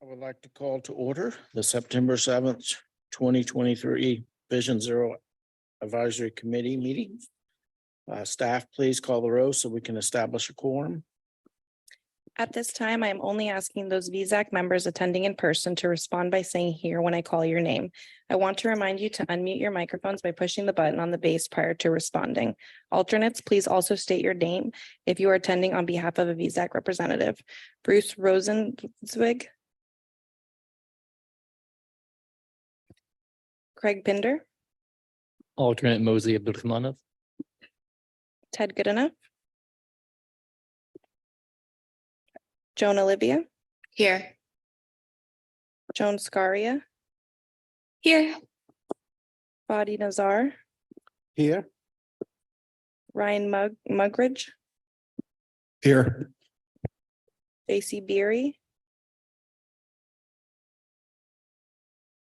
I would like to call to order the September 7th, 2023 Vision Zero Advisory Committee meeting. Staff, please call the roll so we can establish a quorum. At this time, I am only asking those VZAC members attending in person to respond by saying here when I call your name. I want to remind you to unmute your microphones by pushing the button on the base prior to responding. Alternates, please also state your name if you are attending on behalf of a VZAC representative. Bruce Rosenzweig. Craig Pinder, Alternate Mosley Abdulrahmanov. Ted Goodenough. Joan Olivia, Here. Joan Scaria, Here. Fadi Nazar, Here. Ryan Mugridge, Here. J.C. Beery,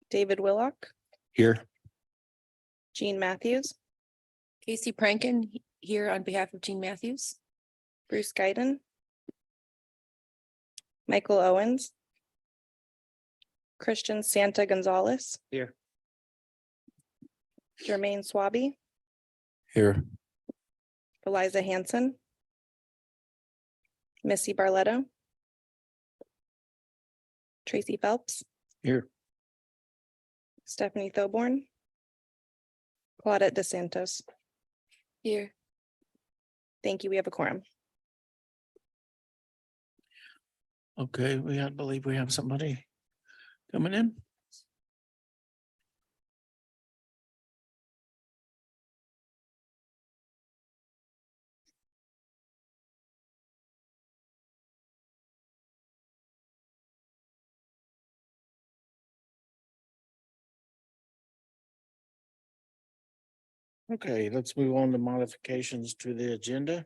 David Willock, Here. Jean Matthews, Casey Prankin here on behalf of Jean Matthews. Bruce Guyton, Michael Owens, Christian Santa Gonzalez. Here. Jermaine Swaby, Here. Eliza Hanson, Missy Barletto, Tracy Phelps, Here. Stephanie Thoborn, Claudette DeSantos. Here. Thank you. We have a quorum. Okay, believe we have somebody coming in. Okay, let's move on to modifications to the agenda.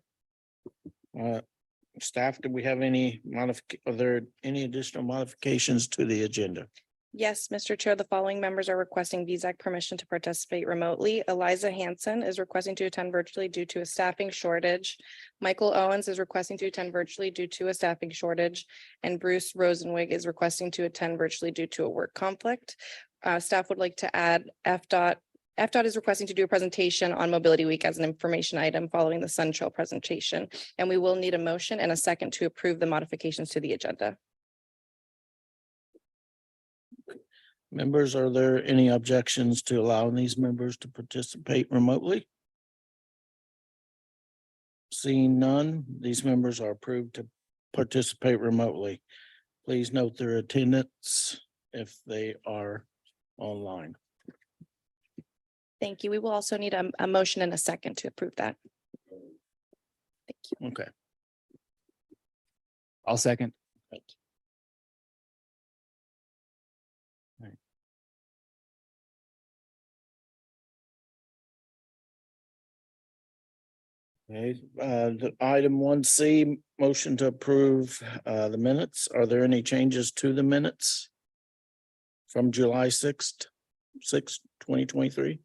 Staff, do we have any are there any additional modifications to the agenda? Yes, Mr. Chair, the following members are requesting VZAC permission to participate remotely. Eliza Hanson is requesting to attend virtually due to a staffing shortage. Michael Owens is requesting to attend virtually due to a staffing shortage. And Bruce Rosenwig is requesting to attend virtually due to a work conflict. Staff would like to add FDOT. FDOT is requesting to do a presentation on Mobility Week as an information item following the Sun Trail presentation. And we will need a motion and a second to approve the modifications to the agenda. Members, are there any objections to allowing these members to participate remotely? Seeing none, these members are approved to participate remotely. Please note their attendance if they are online. Thank you. We will also need a motion and a second to approve that. Thank you. Okay. I'll second. Thank you. Okay, the item 1C, motion to approve the minutes. Are there any changes to the minutes from July 6th, 2023?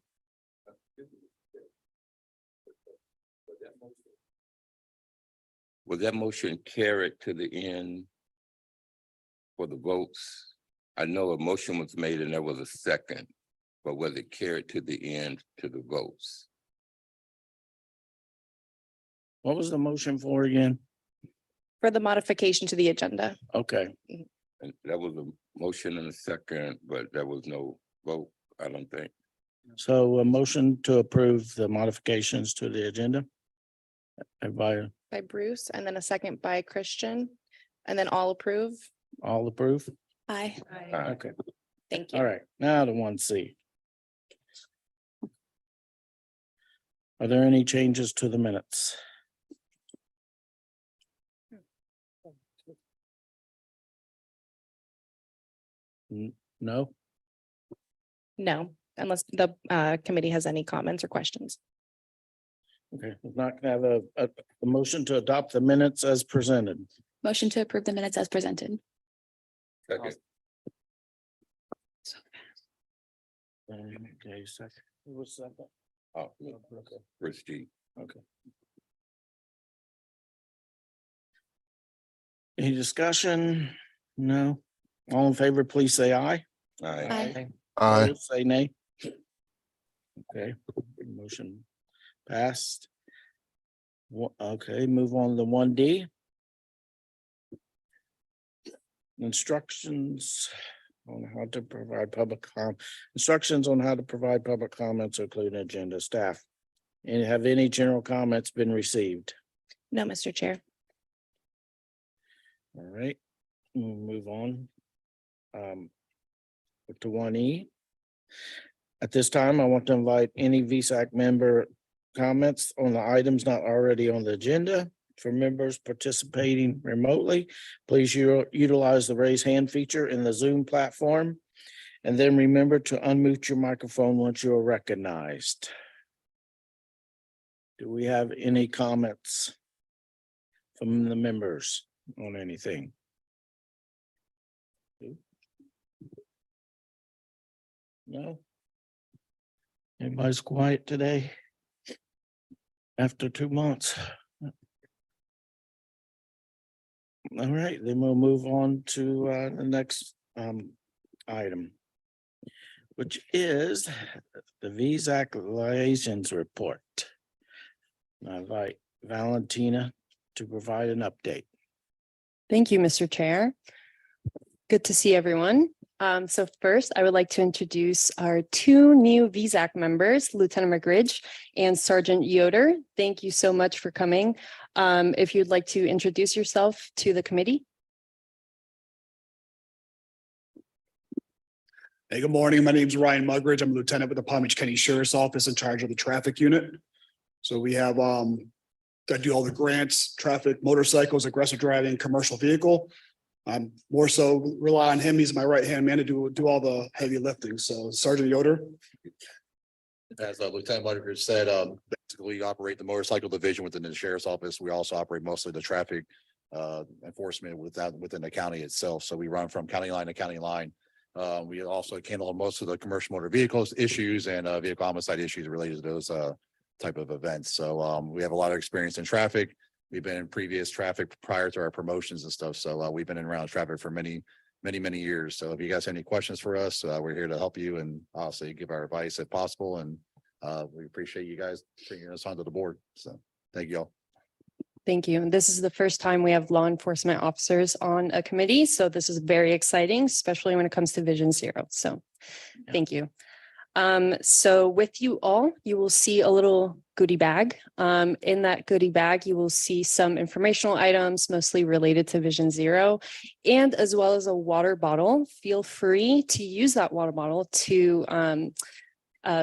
Was that motion carried to the end for the votes? I know a motion was made and there was a second, but was it carried to the end to the votes? What was the motion for again? For the modification to the agenda. Okay, And that was a motion and a second, but there was no vote, I don't think. so a motion to approve the modifications to the agenda. Everybody By Bruce, and then a second by Christian, and then all approve. all approve? Aye. Okay, Thank you. all right, now to 1C. Are there any changes to the minutes? No? No, unless the committee has any comments or questions. Okay, we're not gonna have a motion to adopt the minutes as presented. Motion to approve the minutes as presented. Second. Okay, second. Who was second? Oh, Okay, Chris G. okay. Any discussion? No? All in favor, please say aye. Aye. Opposed, say nay. Okay, motion passed. Okay, move on to 1D. Instructions on how to provide instructions on how to provide public comments, including agenda staff. And have any general comments been received? No, Mr. Chair. All right, we'll move on. To 1E. At this time, I want to invite any VSAC member comments on the items not already on the agenda. For members participating remotely, please utilize the raise hand feature in the Zoom platform. And then remember to unmute your microphone once you are recognized. Do we have any comments from the members on anything? No? Everybody's quiet today? After 2 months? All right, then we'll move on to the next item, which is the VSAC liaisons report. I invite Valentina to provide an update. Thank you, Mr. Chair. Good to see everyone. So first, I would like to introduce our two new VSAC members, Lieutenant McRidge and Sergeant Yoder. Thank you so much for coming. If you'd like to introduce yourself to the committee. Hey, good morning. My name is Ryan Mugridge. I'm a lieutenant with the Palm Beach County Sheriff's Office in charge of the traffic unit. So we have I do all the grants, traffic, motorcycles, aggressive driving, commercial vehicle. More so rely on him. He's my right-hand man to do all the heavy lifting. So Sergeant Yoder. As Lieutenant Mugridge said, basically we operate the motorcycle division within the sheriff's office. We also operate mostly the traffic enforcement within the county itself. So we run from county line to county line. We also handle most of the commercial motor vehicles issues and vehicle homicide issues related to those type of events. So we have a lot of experience in traffic. We've been in previous traffic prior to our promotions and stuff. So we've been in around traffic for many years. So if you guys have any questions for us, we're here to help you and obviously give our advice if possible. And we appreciate you guys bringing us onto the board. So thank you all. Thank you. And this is the first time we have law enforcement officers on a committee. So this is very exciting, especially when it comes to Vision Zero. So thank you. So with you all, you will see a little goodie bag. In that goodie bag, you will see some informational items, mostly related to Vision Zero, and as well as a water bottle. Feel free to use that water bottle to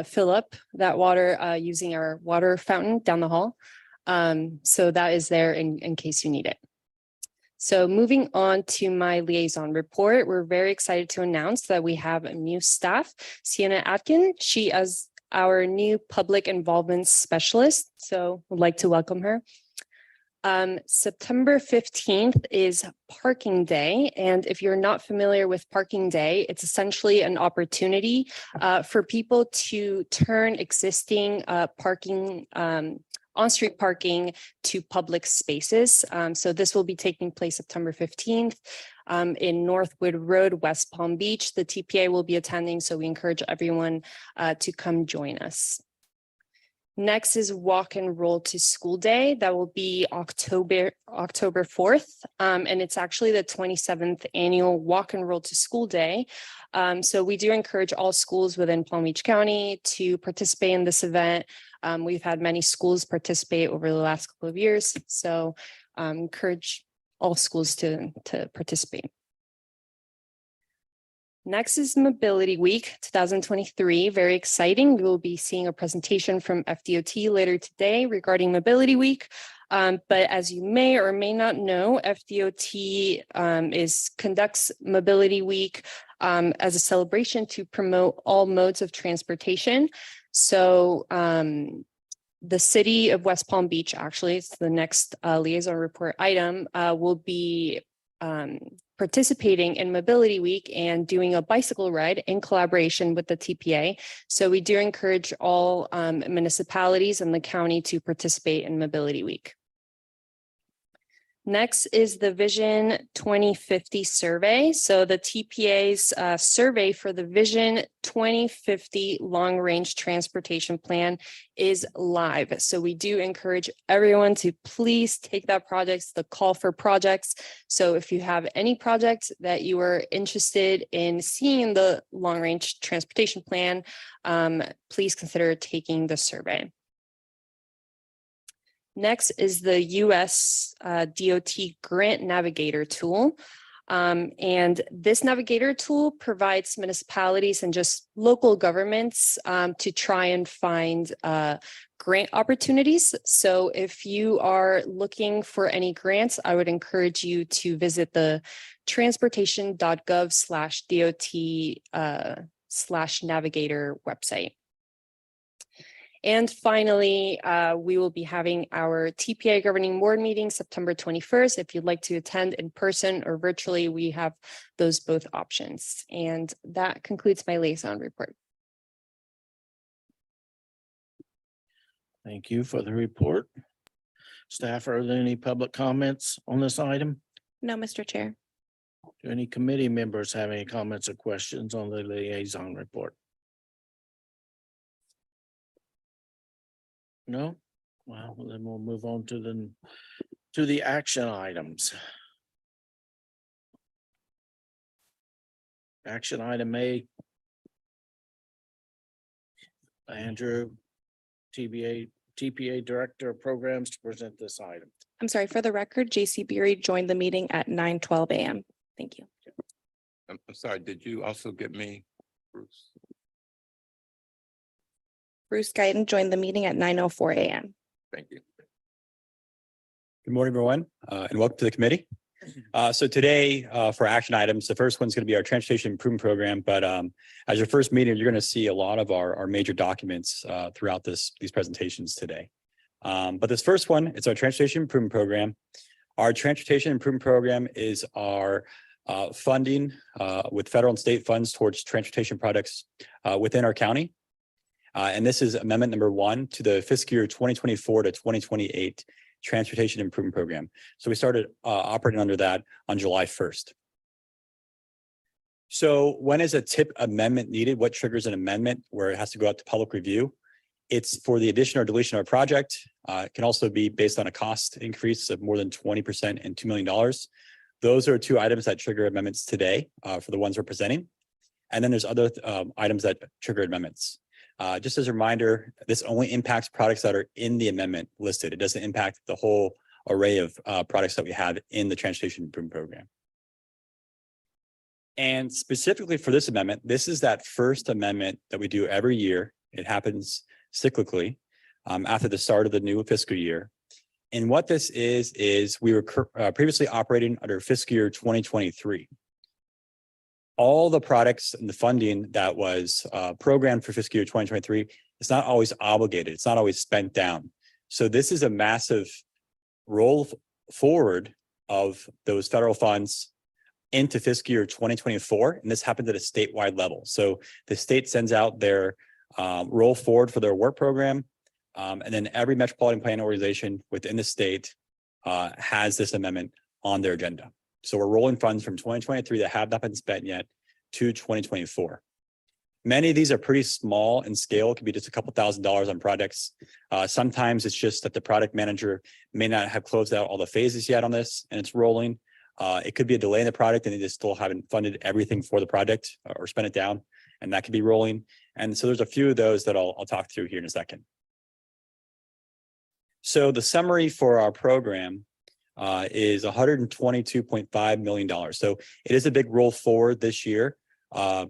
fill up that water using our water fountain down the hall. So that is there in case you need it. So moving on to my liaison report, we're very excited to announce that we have a new staff, Sienna Atkin. She is our new public involvement specialist. So would like to welcome her. September 15th is Parking Day. And if you're not familiar with Parking Day, it's essentially an opportunity for people to turn existing parking on-street parking to public spaces. So this will be taking place September 15th in Northwood Road, West Palm Beach. The TPA will be attending, so we encourage everyone to come join us. Next is Walk and Roll to School Day. That will be October 4th. And it's actually the 27th annual Walk and Roll to School Day. So we do encourage all schools within Palm Beach County to participate in this event. We've had many schools participate over the last couple of years. So encourage all schools to participate. Next is Mobility Week 2023. Very exciting. We will be seeing a presentation from FDOT later today regarding Mobility Week. But as you may or may not know, FDOT conducts Mobility Week as a celebration to promote all modes of transportation. So the city of West Palm Beach, actually, it's the next liaison report item, will be participating in Mobility Week and doing a bicycle ride in collaboration with the TPA. So we do encourage all municipalities in the county to participate in Mobility Week. Next is the Vision 2050 survey. So the TPA's survey for the Vision 2050 Long Range Transportation Plan is live. So we do encourage everyone to please take that project, the call for projects. So if you have any projects that you are interested in seeing in the Long Range Transportation Plan, please consider taking the survey. Next is the US DOT Grant Navigator tool. And this navigator tool provides municipalities and just local governments to try and find grant opportunities. So if you are looking for any grants, I would encourage you to visit the transportation.gov/DOT/navigator website. And finally, we will be having our TPA governing board meeting September 21st. If you'd like to attend in person or virtually, we have those both options. And that concludes my liaison report. Thank you for the report. Staff, are there any public comments on this item? No, Mr. Chair. Do any committee members have any comments or questions on the liaison report? No? Well, then we'll move on to the action items. Action item A. Andrew, TPA Director of Programs, to present this item. I'm sorry, for the record, J.C. Beery joined the meeting at 9:12 a.m. Thank you. I'm sorry, did you also get me, Bruce? Bruce Guyton joined the meeting at 9:04 a.m. Thank you. Good morning, everyone, and welcome to the committee. So today, for action items, the first one's going to be our transportation improvement program. But as your first meeting, you're going to see a lot of our major documents throughout these presentations today. But this first one, it's our transportation improvement program. Our transportation improvement program is our funding with federal and state funds towards transportation products within our county. And this is amendment number 1 to the fiscal year 2024 to 2028 transportation improvement program. So we started operating under that on July 1st. So when is a TIP amendment needed? What triggers an amendment where it has to go out to public review? It's for the addition or deletion of a project. It can also be based on a cost increase of more than 20% and $2 million. Those are 2 items that trigger amendments today for the ones we're presenting. And then there's other items that trigger amendments. Just as a reminder, this only impacts products that are in the amendment listed. It doesn't impact the whole array of products that we have in the transportation improvement program. And specifically for this amendment, this is that first amendment that we do every year. It happens cyclically after the start of the new fiscal year. And what this is we were previously operating under fiscal year 2023. All the products and the funding that was programmed for fiscal year 2023, it's not always obligated. It's not always spent down. So this is a massive roll forward of those federal funds into fiscal year 2024. And this happens at a statewide level. So the state sends out their roll forward for their work program. And then every metropolitan planning organization within the state has this amendment on their agenda. So we're rolling funds from 2023 that have not been spent yet to 2024. Many of these are pretty small in scale. It could be just a couple $1,000s on projects. Sometimes it's just that the product manager may not have closed out all the phases yet on this and it's rolling. It could be a delay in the product and they just still haven't funded everything for the project or spent it down, and that could be rolling. And so there's a few of those that I'll talk through here in a second. So the summary for our program is $122.5 million. So it is a big roll forward this year. The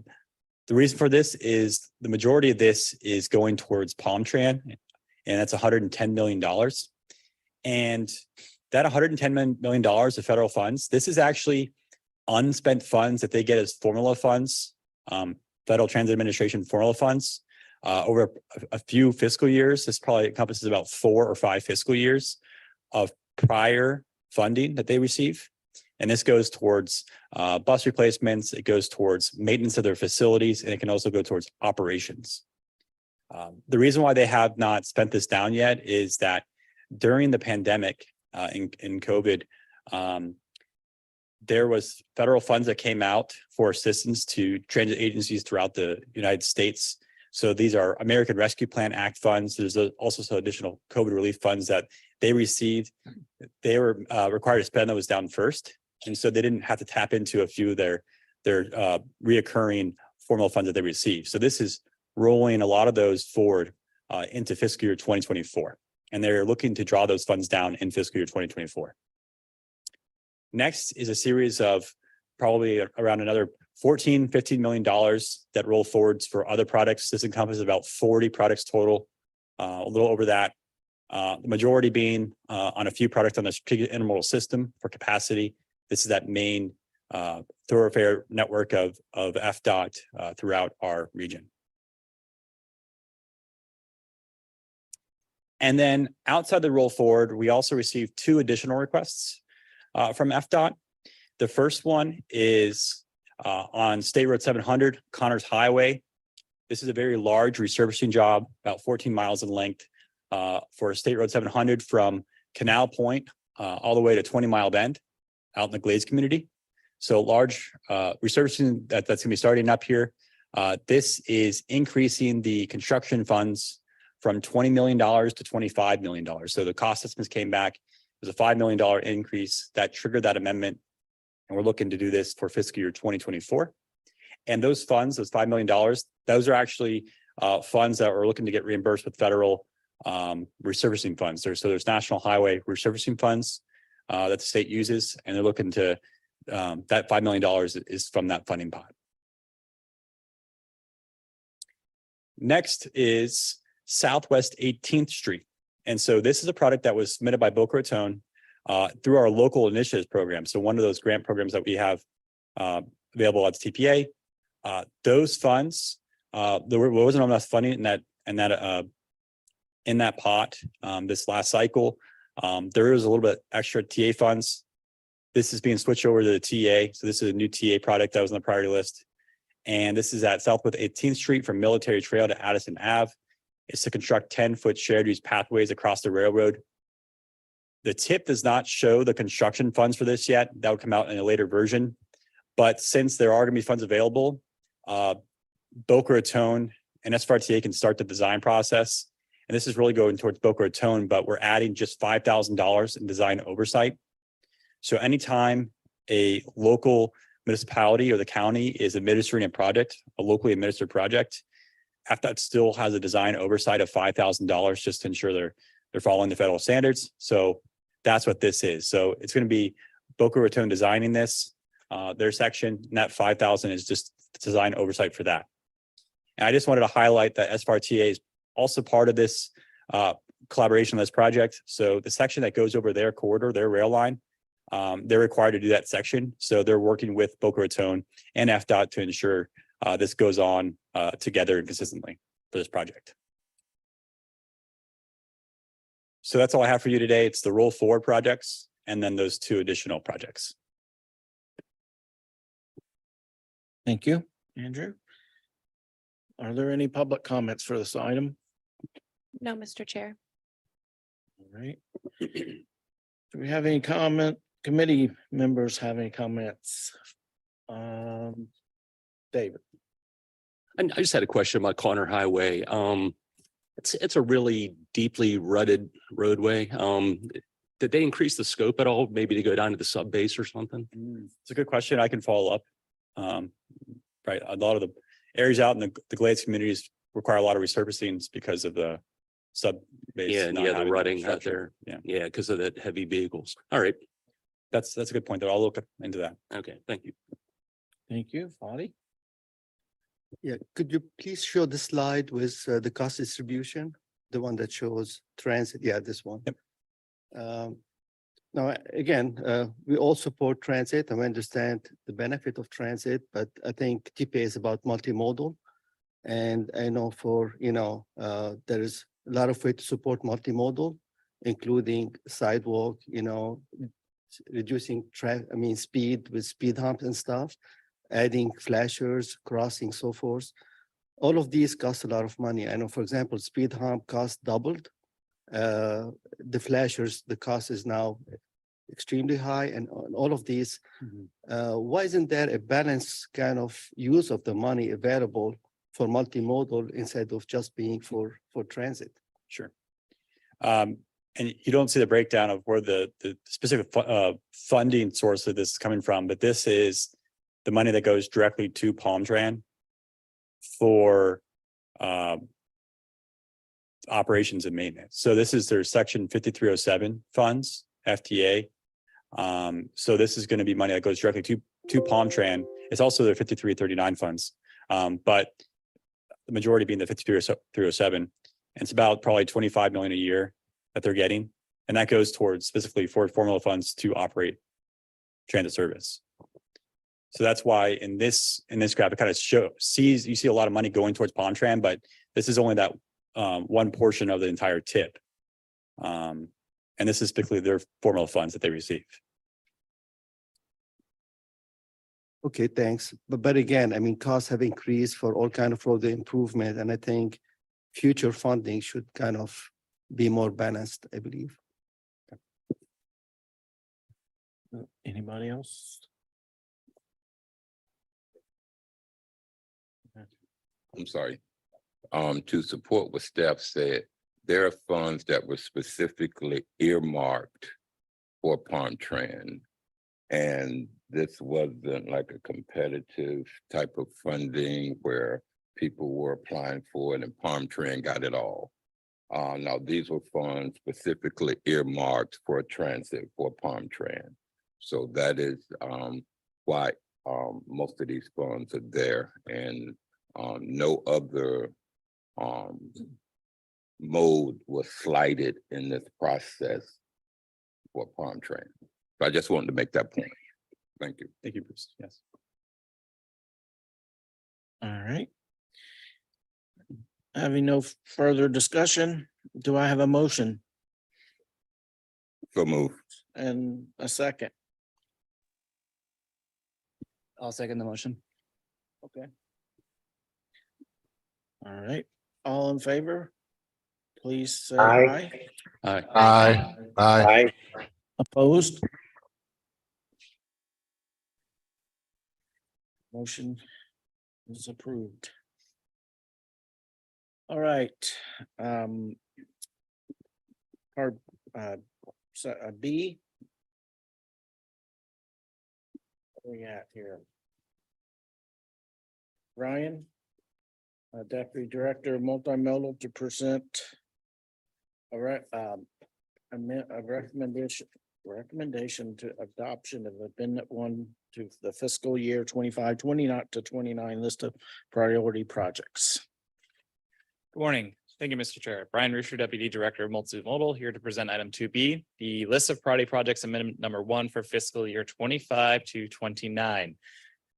reason for this is the majority of this is going towards Palmtran, and that's $110 million. And that $110 million of federal funds, this is actually unspent funds that they get as formula funds, Federal Transit Administration formula funds. Over a few fiscal years, this probably encompasses about 4 or 5 fiscal years of prior funding that they receive. And this goes towards bus replacements, it goes towards maintenance of their facilities, and it can also go towards operations. The reason why they have not spent this down yet is that during the pandemic in COVID, There was federal funds that came out for assistance to transit agencies throughout the United States. So these are American Rescue Plan Act funds. There's also some additional COVID relief funds that they received. They were required to spend those down first. And so they didn't have to tap into a few of their reoccurring formal funds that they received. So this is rolling a lot of those forward into fiscal year 2024. And they're looking to draw those funds down in fiscal year 2024. Next is a series of probably around another $14-15 million that roll forwards for other products. This encompasses about 40 products total, a little over that. The majority being on a few products on the strategic intermodal system for capacity. This is that main thoroughfare network of FDOT throughout our region. And then outside the roll forward, we also received 2 additional requests from FDOT. The first one is on State Road 700, Connors Highway. This is a very large resurfacing job, about 14 miles in length for State Road 700 from Canal Point all the way to 20 Mile Bend out in the Glades community. So large resurfacing that's going to be starting up here. This is increasing the construction funds from $20 million to $25 million. So the cost estimates came back. It was a $5 million increase that triggered that amendment. And we're looking to do this for fiscal year 2024. And those funds, those $5 million, those are actually funds that we're looking to get reimbursed with federal resurfacing funds. There's national highway resurfacing funds that the state uses, and they're looking to, that $5 million is from that funding pot. Next is Southwest 18th Street. And so this is a product that was submitted by Boca Raton through our local initiatives program. So one of those grant programs that we have available at TPA. Those funds, there wasn't enough funding in that pot this last cycle. There is a little bit extra TA funds. This is being switched over to the TA. So this is a new TA product that was on the priority list. And this is at Southwest 18th Street from Military Trail to Addison Ave. It's to construct 10-foot shared use pathways across the railroad. The tip does not show the construction funds for this yet. That would come out in a later version. But since there are going to be funds available, Boca Raton and SFRTA can start the design process. And this is really going towards Boca Raton, but we're adding just $5,000 in design oversight. So anytime a local municipality or the county is administering a project, a locally administered project, FDOT still has a design oversight of $5,000 just to ensure they're following the federal standards. So that's what this is. So it's going to be Boca Raton designing this, their section, and that $5,000 is just design oversight for that. And I just wanted to highlight that SFRTA is also part of this collaboration on this project. So the section that goes over their corridor, their rail line, they're required to do that section. So they're working with Boca Raton and FDOT to ensure this goes on together and consistently for this project. So that's all I have for you today. It's the roll forward projects and then those 2 additional projects. Thank you, Andrew. Are there any public comments for this item? No, Mr. Chair. All right. Do we have any committee members have any comments? David. I just had a question about Connor Highway. It's a really deeply rutted roadway. Did they increase the scope at all? Maybe to go down to the sub base or something? It's a good question. I can follow up. Right. A lot of the areas out in the Glades communities require a lot of resurfacing because of the sub base. Yeah, not the having rutting out structure. there. Yeah, because of the heavy vehicles. All right. That's a good point, though. I'll look into that. Okay, thank you. Thank you, Fadi. Yeah, could you please show the slide with the cost distribution? The one that shows transit, yeah, this one. Yep. Now, again, we all support transit and we understand the benefit of transit, but I think TPA is about multimodal. And I know there is a lot of way to support multimodal, including sidewalk, reducing speed with speed humps and stuff, adding flashers, crossing, so forth. All of these cost a lot of money. I know, for example, speed hump cost doubled. The flashers, the cost is now extremely high and all of these. Why isn't there a balanced kind of use of the money available for multimodal instead of just being for transit? Sure. And you don't see the breakdown of where the specific funding source of this is coming from, but this is the money that goes directly to Palm Tran for operations and maintenance. So this is their section 5307 funds, FTA. So this is going to be money that goes directly to Palm Tran. It's also their 5339 funds, but the majority being the 5307. And it's about probably 25 million a year that they're getting. And that goes towards specifically for formula funds to operate transit service. So that's why in this graph, it kind of you see a lot of money going towards Palm Tran, but this is only that one portion of the entire tip. And this is typically their formula funds that they receive. Okay, thanks. But again, I mean, costs have increased for all kind of road improvement, and I think future funding should kind of be more balanced, I believe. Anybody else? I'm sorry. To support what Steph said, there are funds that were specifically earmarked for Palm Tran. And this wasn't like a competitive type of funding where people were applying for it and Palm Tran got it all. Now, these were funds specifically earmarked for transit for Palm Tran. So that is why most of these funds are there, and no other mode was slighted in this process for Palm Tran. So I just wanted to make that point. Thank you. Thank you, Bruce. Yes. All right. Having no further discussion, do I have a motion So move. and a second? I'll second the motion. Okay. All right, all in favor? Please say aye. Aye. Aye. Opposed? Motion is approved. All right. Part B. Where we at here? Ryan, Deputy Director of Multimodal, to present a recommendation to adoption of Amendment 1 to the fiscal year 25-29 to 29 list of priority projects. Good morning. Thank you, Mr. Chair. Brian Rusher, Deputy Director of Multimodal, here to present item 2B, the list of priority projects amendment number 1 for fiscal year 25 to 29.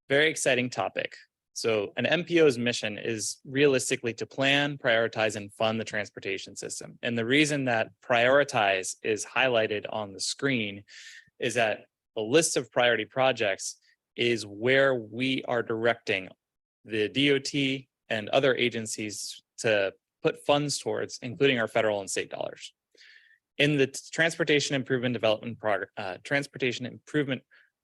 Very exciting topic. So an MPO's mission is realistically to plan, prioritize, and fund the transportation system. And the reason that prioritize is highlighted on the screen is that the list of priority projects is where we are directing the DOT and other agencies to put funds towards, including our federal and state dollars. In the Transportation Improvement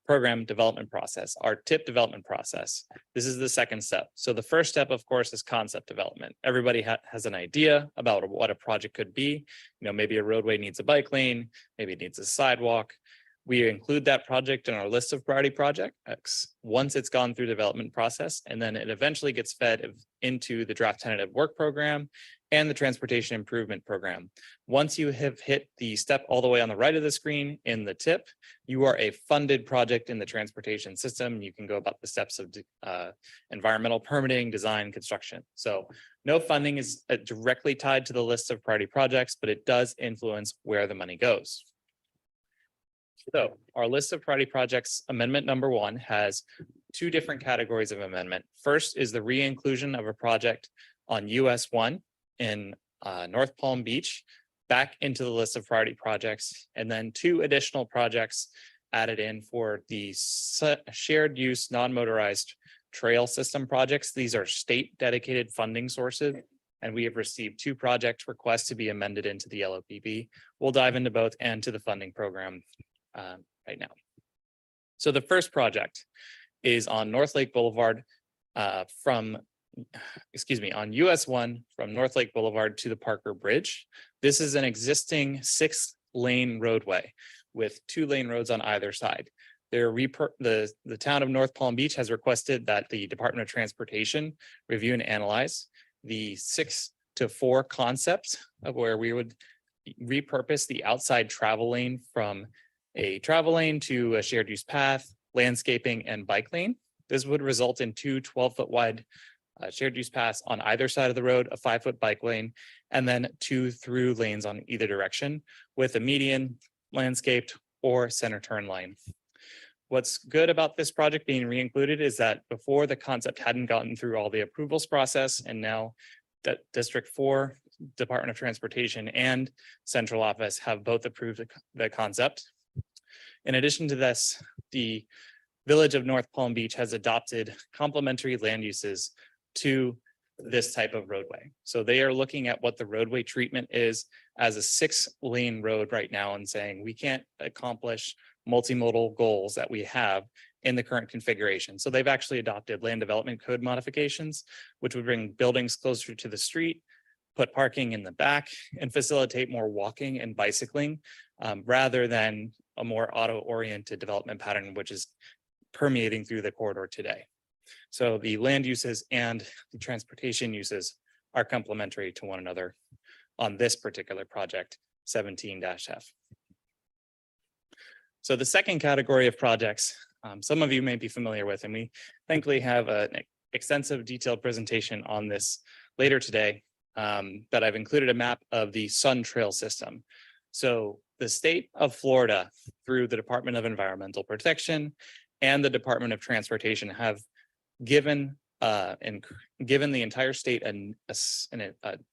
Program development process, our TIP development process, this is the second step. So the first step, of course, is concept development. Everybody has an idea about what a project could be. You know, maybe a roadway needs a bike lane, maybe it needs a sidewalk. We include that project in our list of priority projects once it's gone through development process, and then it eventually gets fed into the draft tentative work program and the transportation improvement program. Once you have hit the step all the way on the right of the screen in the TIP, you are a funded project in the transportation system. You can go about the steps of environmental permitting, design, construction. So no funding is directly tied to the list of priority projects, but it does influence where the money goes. So our list of priority projects amendment number 1 has 2 different categories of amendment. First is the re-inclusion of a project on US 1 in North Palm Beach back into the list of priority projects, and then 2 additional projects added in for the shared use non-motorized trail system projects. These are state dedicated funding sources, and we have received 2 project requests to be amended into the LOPP. We'll dive into both and to the funding program right now. So the first project is on North Lake Boulevard on US 1 from North Lake Boulevard to the Parker Bridge. This is an existing 6-lane roadway with 2-lane roads on either side. The town of North Palm Beach has requested that the Department of Transportation review and analyze the 6 to 4 concepts of where we would repurpose the outside travel lane from a travel lane to a shared use path, landscaping, and bike lane. This would result in 2 12-foot wide shared use paths on either side of the road, a 5-foot bike lane, and then 2 through lanes on either direction with a median, landscaped, or center turn lane. What's good about this project being re-included is that before the concept hadn't gotten through all the approvals process, and now that District 4, Department of Transportation, and Central Office have both approved the concept. In addition to this, the Village of North Palm Beach has adopted complementary land uses to this type of roadway. So they are looking at what the roadway treatment is as a 6-lane road right now and saying we can't accomplish multimodal goals that we have in the current configuration. So they've actually adopted land development code modifications, which would bring buildings closer to the street, put parking in the back, and facilitate more walking and bicycling rather than a more auto-oriented development pattern, which is permeating through the corridor today. So the land uses and the transportation uses are complementary to one another on this particular project, 17-F. So the second category of projects, some of you may be familiar with, and we thankfully have an extensive detailed presentation on this later today, but I've included a map of the Sun Trail system. So the state of Florida, through the Department of Environmental Protection and the Department of Transportation, have given the entire state an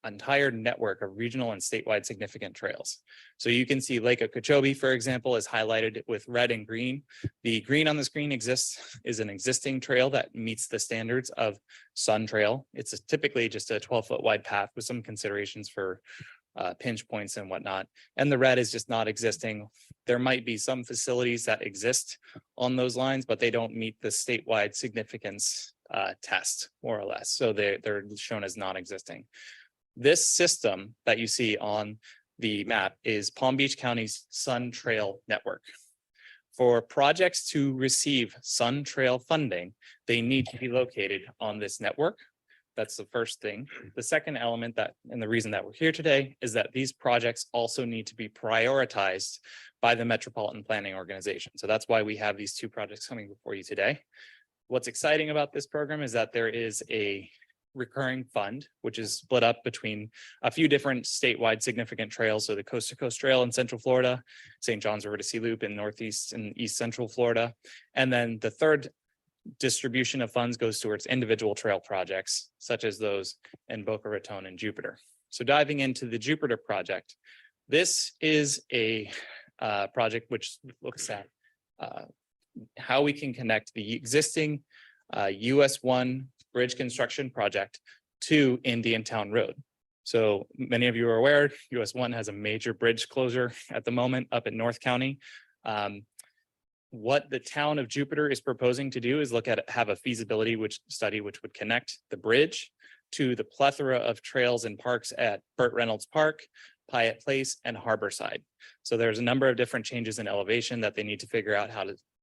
entire network of regional and statewide significant trails. So you can see Lake Okeechobee, for example, is highlighted with red and green. The green on the screen is an existing trail that meets the standards of Sun Trail. It's typically just a 12-foot wide path with some considerations for pinch points and whatnot. And the red is just not existing. There might be some facilities that exist on those lines, but they don't meet the statewide significance test, more or less. So they're shown as non-existing. This system that you see on the map is Palm Beach County's Sun Trail Network. For projects to receive Sun Trail funding, they need to be located on this network. That's the first thing. The second element and the reason that we're here today is that these projects also need to be prioritized by the Metropolitan Planning Organization. So that's why we have these 2 projects coming before you today. What's exciting about this program is that there is a recurring fund, which is split up between a few different statewide significant trails. So the Coast to Coast Trail in Central Florida, St. John's River to Sea Loop in Northeast and East Central Florida. And then the third distribution of funds goes towards individual trail projects, such as those in Boca Raton and Jupiter. So diving into the Jupiter project, this is a project which looks at how we can connect the existing US 1 bridge construction project to Indiantown Road. So many of you are aware, US 1 has a major bridge closure at the moment up in North County. What the town of Jupiter is proposing to do is have a feasibility study which would connect the bridge to the plethora of trails and parks at Burt Reynolds Park, Pyatt Place, and Harborside. So there's a number of different changes in elevation that they need to figure out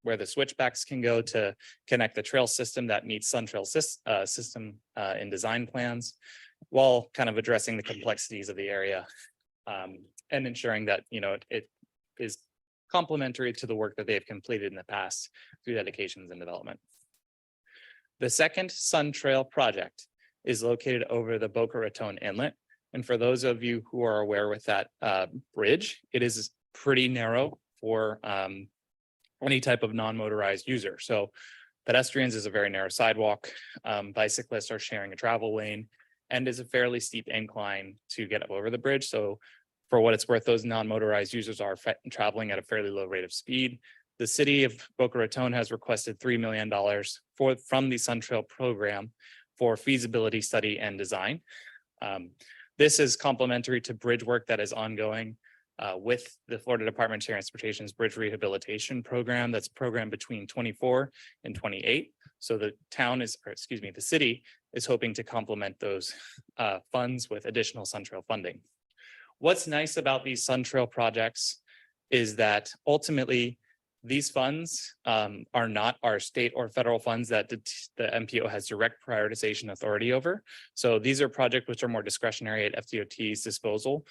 where the switchbacks can go to connect the trail system that meets Sun Trail system in design plans, while kind of addressing the complexities of the area and ensuring that it is complementary to the work that they've completed in the past through dedications and development. The second Sun Trail project is located over the Boca Raton Inlet. And for those of you who are aware with that bridge, it is pretty narrow for any type of non-motorized user. So pedestrians is a very narrow sidewalk. Bicyclists are sharing a travel lane and is a fairly steep incline to get up over the bridge. So for what it's worth, those non-motorized users are traveling at a fairly low rate of speed. The city of Boca Raton has requested $3 million from the Sun Trail program for feasibility study and design. This is complementary to bridge work that is ongoing with the Florida Department of Transportation's Bridge Rehabilitation Program. That's programmed between 24 and 28. So the town is, or excuse me, the city is hoping to complement those funds with additional SunTrail funding. What's nice about these SunTrail projects is that ultimately these funds are not our state or federal funds that the MPO has direct prioritization authority over. So these are projects which are more discretionary at FDOT's disposal.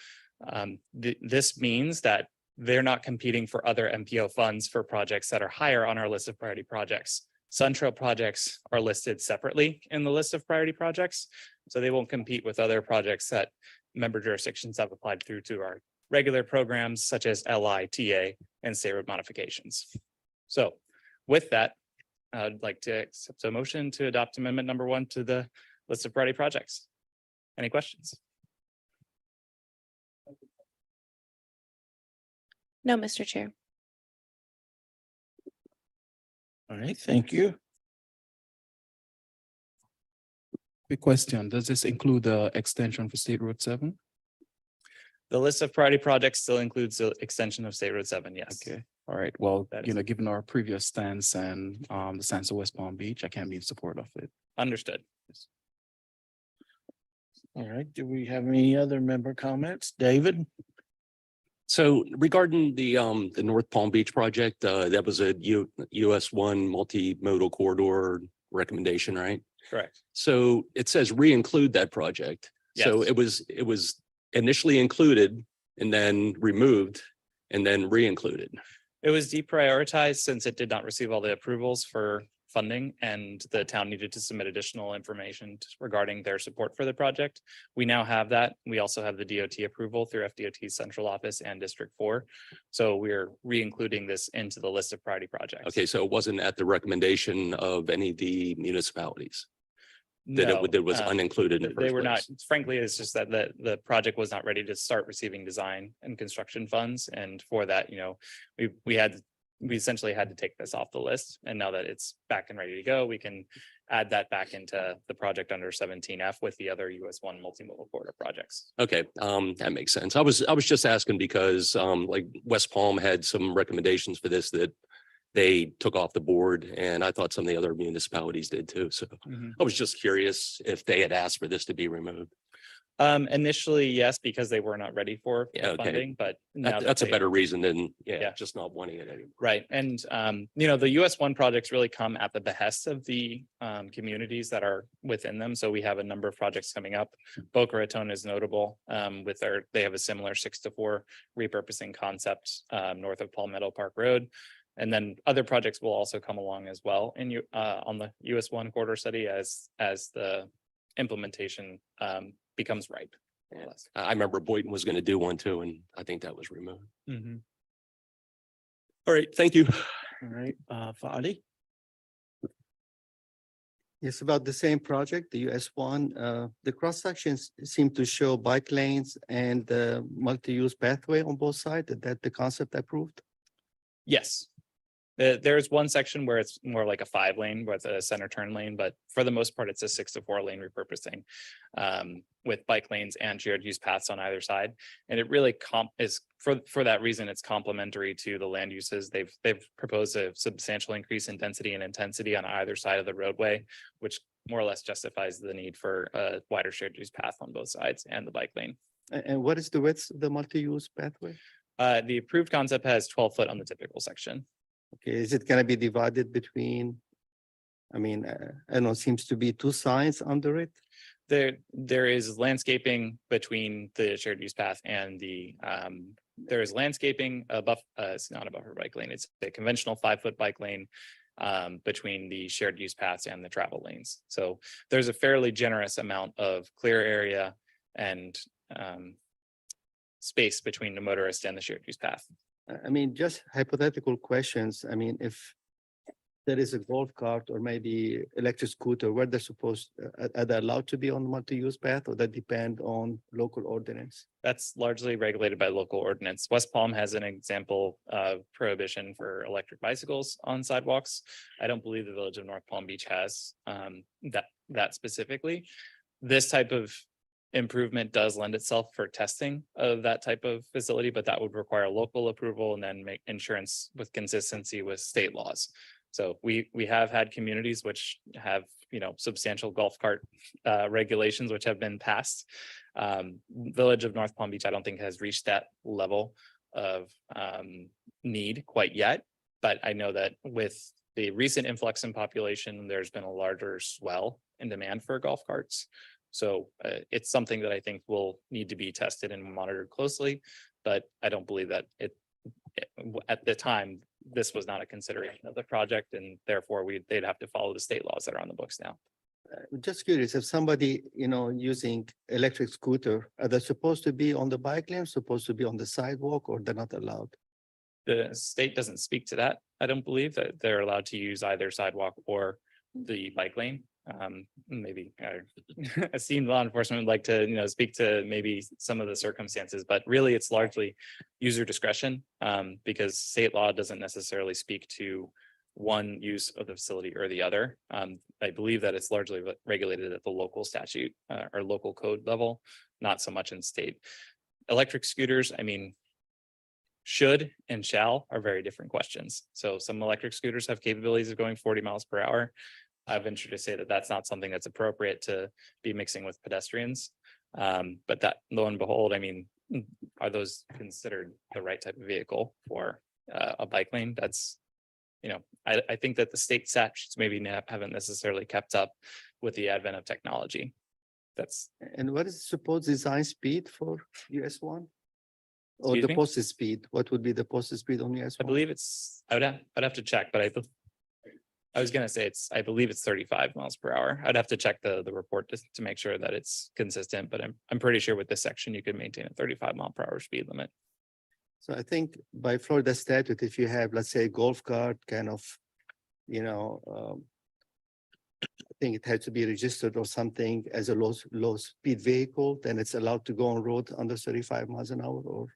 This means that they're not competing for other MPO funds for projects that are higher on our list of priority projects. SunTrail projects are listed separately in the list of priority projects, so they won't compete with other projects that member jurisdictions have applied through to our regular programs such as LI, TA, and state road modifications. So with that, I'd like to accept a motion to adopt amendment number 1 to the list of priority projects. Any questions? No, Mr. Chair. All right, thank you. Quick question, does this include the extension for State Road 7? The list of priority projects still includes the extension of State Road 7, yes. Okay, all right, well, That you is- know, given our previous stance and the stance of West Palm Beach, I can't be in support of it. Understood. All right, do we have any other member comments? David? So regarding the North Palm Beach project, that was a US 1 multimodal corridor recommendation, right? Correct. So it says re-include that project. So Yes. it was initially included and then removed and then re-included. It was deprioritized since it did not receive all the approvals for funding and the town needed to submit additional information regarding their support for the project. We now have that. We also have the DOT approval through FDOT's central office and District 4. So we're re-including this into the list of priority projects. Okay, so it wasn't at the recommendation of any of the municipalities that No, it was unincluded in the They first were not, place. frankly, it's just that the project was not ready to start receiving design and construction funds. And for that, you know, we essentially had to take this off the list. And now that it's back and ready to go, we can add that back into the project under 17F with the other US 1 multimodal corridor projects. Okay, that makes sense. I was just asking because like West Palm had some recommendations for this that they took off the board, and I thought some of the other municipalities did too. So I was just curious if they had asked for this to be removed. Initially, yes, because they were not ready for the Yeah, okay. funding, but now That's a they- better reason than, Yeah. just not wanting it anymore. Right, and you know, the US 1 projects really come at the behest of the communities that are within them. So we have a number of projects coming up. Boca Raton is notable with they have a similar 6-4 repurposing concept north of Palmetto Park Road. And then other projects will also come along as well in on the US 1 corridor study as the implementation becomes ripe. more or less. I remember Boynton was going to do one too, and I think that was removed. Mhm. All right, thank you. All right, Fadi? It's about the same project, the US 1. The cross sections seem to show bike lanes and multi-use pathway on both sides. Is that the concept approved? Yes. There's one section where it's more like a 5-lane with a center turn lane, but for the most part, it's a 6-4 lane repurposing with bike lanes and shared use paths on either side. And it really is for that reason, it's complementary to the land uses. They've proposed a substantial increase in density and intensity on either side of the roadway, which more or less justifies the need for a wider shared use path on both sides and the bike lane. And what is the width of the multi-use pathway? The approved concept has 12 foot on the typical section. Okay, is it gonna be divided between? I mean, I know it seems to be 2 signs under it. There is landscaping between the shared use path and there is landscaping above, it's not a buffer bike lane, it's a conventional 5-foot bike lane between the shared use paths and the travel lanes. So there's a fairly generous amount of clear area and space between the motorist and the shared use path. I mean, just hypothetical questions. I mean, if there is a golf cart or maybe electric scooter, where they're supposed, are they allowed to be on multi-use path, or that depend on local ordinance? That's largely regulated by local ordinance. West Palm has an example of prohibition for electric bicycles on sidewalks. I don't believe the village of North Palm Beach has that specifically. This type of improvement does lend itself for testing of that type of facility, but that would require local approval and then make insurance with consistency with state laws. So we have had communities which have, substantial golf cart regulations which have been passed. Village of North Palm Beach, I don't think has reached that level of need quite yet. But I know that with the recent influx in population, there's been a larger swell in demand for golf carts. So it's something that I think will need to be tested and monitored closely, but I don't believe that at the time, this was not a consideration of the project, and therefore they'd have to follow the state laws that are on the books now. Just curious, if somebody, using electric scooter, are they supposed to be on the bike lane, supposed to be on the sidewalk, or they're not allowed? The state doesn't speak to that. I don't believe that they're allowed to use either sidewalk or the bike lane. Maybe esteemed law enforcement would like to, speak to maybe some of the circumstances, but really it's largely user discretion, because state law doesn't necessarily speak to one use of the facility or the other. I believe that it's largely regulated at the local statute or local code level, not so much in state. Electric scooters, should and shall are very different questions. So some electric scooters have capabilities of going 40 miles per hour. I've ventured to say that that's not something that's appropriate to be mixing with pedestrians. But that, lo and behold, are those considered the right type of vehicle for a bike lane? That's, I think that the state statutes maybe haven't necessarily kept up with the advent of technology. That's, And what is the supposed design speed for US one? Or Excuse the me? posted speed? What would be the posted speed on US I one? believe I'd have to check, but I was gonna say I believe it's 35 miles per hour. I'd have to check the report to make sure that it's consistent, but I'm pretty sure with this section, you could maintain a 35 mile per hour speed limit. So I think by Florida statute, if you have, let's say, a golf cart kind of, I think it has to be registered or something as a low speed vehicle, then it's allowed to go on road under 35 miles an hour or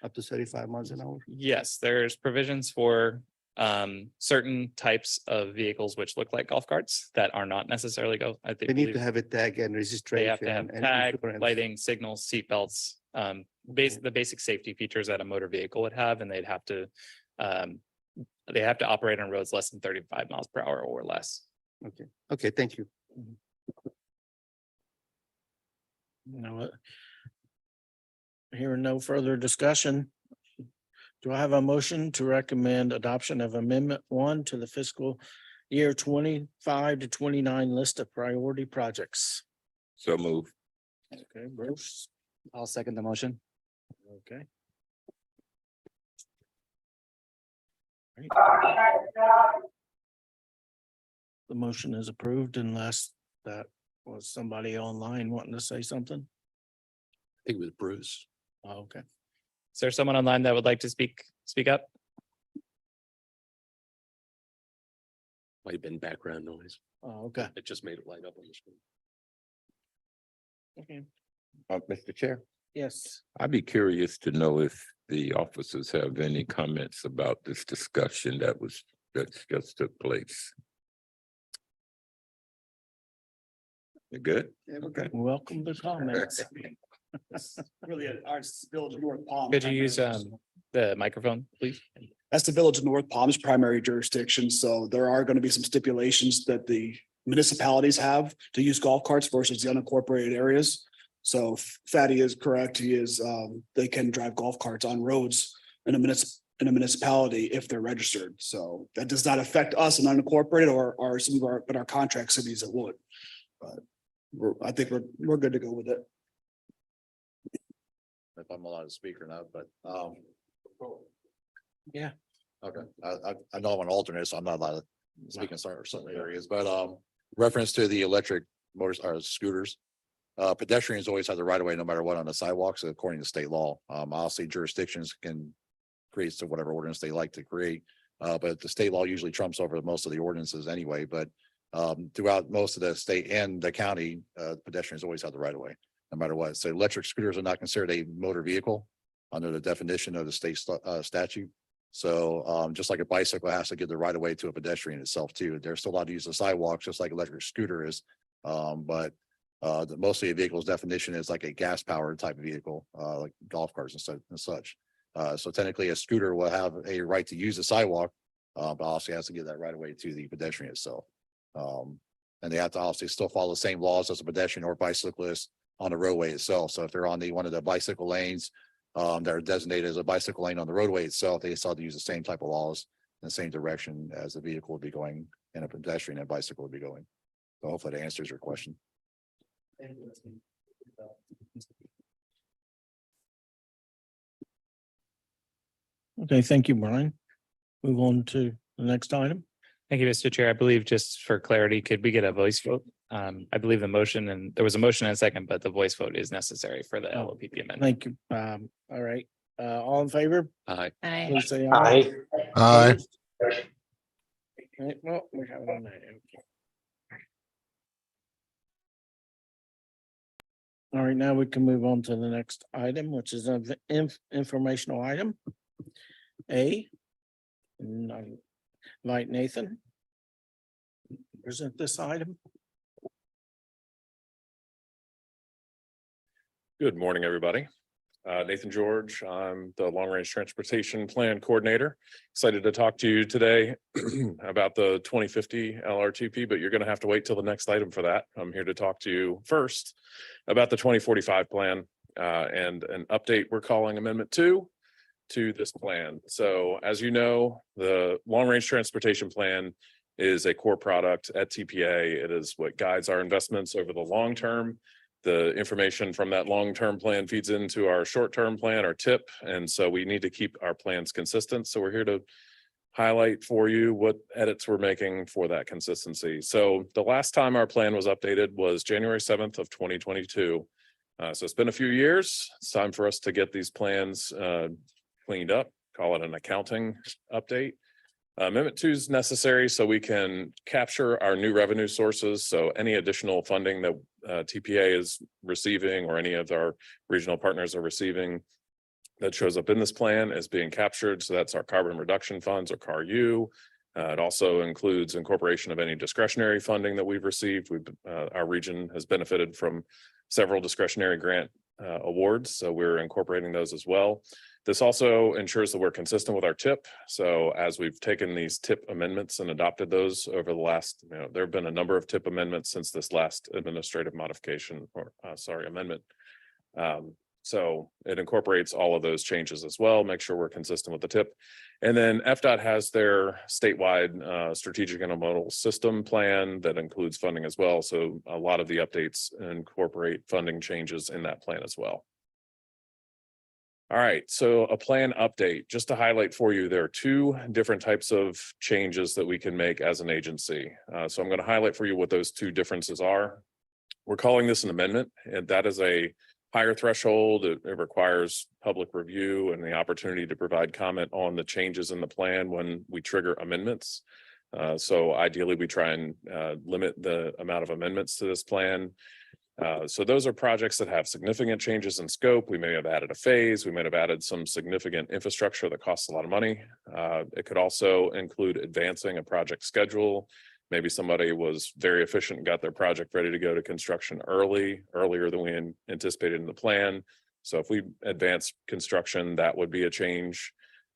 up to 35 miles an hour. Yes, there's provisions for certain types of vehicles which look like golf carts that are not necessarily They need to have a tag and They registration. have to have and tag, insurance. lighting, signals, seatbelts, the basic safety features that a motor vehicle would have, and they have to operate on roads less than 35 miles per hour or less. Okay, thank you. You know what? Hearing no further discussion. Do I have a motion to recommend adoption of Amendment 1 to the fiscal year 25 to 29 list of priority projects? So move. Okay, Bruce. I'll second the motion. Okay. The motion is approved unless that was somebody online wanting to say something. I think it was Bruce. Oh, okay. Is there someone online that would like to speak up? Might have been background noise. Oh, okay. It just made it light up on the screen. Okay. Mr. Chair, Yes. I'd be curious to know if the officers have any comments about this discussion that just took place. You good? Okay. Welcome to comments. Really, our Village of North Palm. Could you use the microphone, please? That's the Village of North Palm's primary jurisdiction, so there are going to be some stipulations that the municipalities have to use golf carts versus the unincorporated areas. So Fatty is correct, they can drive golf carts on roads in a municipality if they're registered. So that does not affect us in unincorporated or some of our contract cities that would. But I think we're good to go with it. If I'm allowed to speak or not, but Yeah. okay, I know I'm an alternate, so I'm not allowed to speak in certain areas, but reference to the electric motors or scooters. Pedestrians always have the right of way no matter what on the sidewalks, according to state law. Obviously jurisdictions can create whatever ordinance they like to create. But the state law usually trumps over most of the ordinances anyway, but throughout most of the state and the county, pedestrians always have the right of way, no matter what. So electric scooters are not considered a motor vehicle under the definition of the state statute. So just like a bicycle has to give the right of way to a pedestrian itself too, they're still allowed to use the sidewalks just like electric scooter is. But Mostly a vehicle's definition is like a gas powered type of vehicle, like golf carts and such. So technically a scooter will have a right to use the sidewalk, but also has to give that right away to the pedestrian itself. And they have to obviously still follow the same laws as a pedestrian or bicyclist on the roadway itself. So if they're on one of the bicycle lanes, that are designated as a bicycle lane on the roadway itself, they still have to use the same type of laws in the same direction as the vehicle would be going and a pedestrian and bicycle would be going. So hopefully that answers your question. Okay, thank you, Brian. Move on to the next item. Thank you, Mr. Chair. I believe just for clarity, could we get a voice vote? I believe the motion and there was a motion and a second, but the voice vote is necessary for the LOPP amendment. Thank you. All right, all in favor? Aye. Please say aye. Aye. Opposed? Right, well, we have it on that. Okay. All right, now we can move on to the next item, which is an informational item. And I invite Nathan to present this item. Good morning, everybody. Nathan George, I'm the Long Range Transportation Plan Coordinator. Excited to talk to you today about the 2050 LRTP, but you're going to have to wait till the next item for that. I'm here to talk to you first about the 2045 plan and an update we're calling Amendment 2 to this plan. So as you know, the Long Range Transportation Plan is a core product at TPA. It is what guides our investments over the long term. The information from that long-term plan feeds into our short-term plan, our TIP. And so we need to keep our plans consistent. So we're here to highlight for you what edits we're making for that consistency. So the last time our plan was updated was January 7th of 2022. So it's been a few years. It's time for us to get these plans cleaned up, call it an accounting update. Amendment 2 is necessary so we can capture our new revenue sources. So any additional funding that TPA is receiving or any of our regional partners are receiving that shows up in this plan is being captured. So that's our carbon reduction funds or CARU. It also includes incorporation of any discretionary funding that we've received. Our region has benefited from several discretionary grant awards, so we're incorporating those as well. This also ensures that we're consistent with our TIP. So as we've taken these TIP amendments and adopted those over the last, there have been a number of TIP amendments since this last administrative modification or amendment. So it incorporates all of those changes as well, make sure we're consistent with the TIP. And then FDOT has their statewide strategic intermodal system plan that includes funding as well. So a lot of the updates incorporate funding changes in that plan as well. All right, so a plan update, just to highlight for you, there are two different types of changes that we can make as an agency. So I'm going to highlight for you what those two differences are. We're calling this an amendment, and that is a higher threshold. It requires public review and the opportunity to provide comment on the changes in the plan when we trigger amendments. So ideally, we try and limit the amount of amendments to this plan. So those are projects that have significant changes in scope. We may have added a phase. We might have added some significant infrastructure that costs a lot of money. It could also include advancing a project schedule. Maybe somebody was very efficient and got their project ready to go to construction earlier than we anticipated in the plan. So if we advance construction, that would be a change.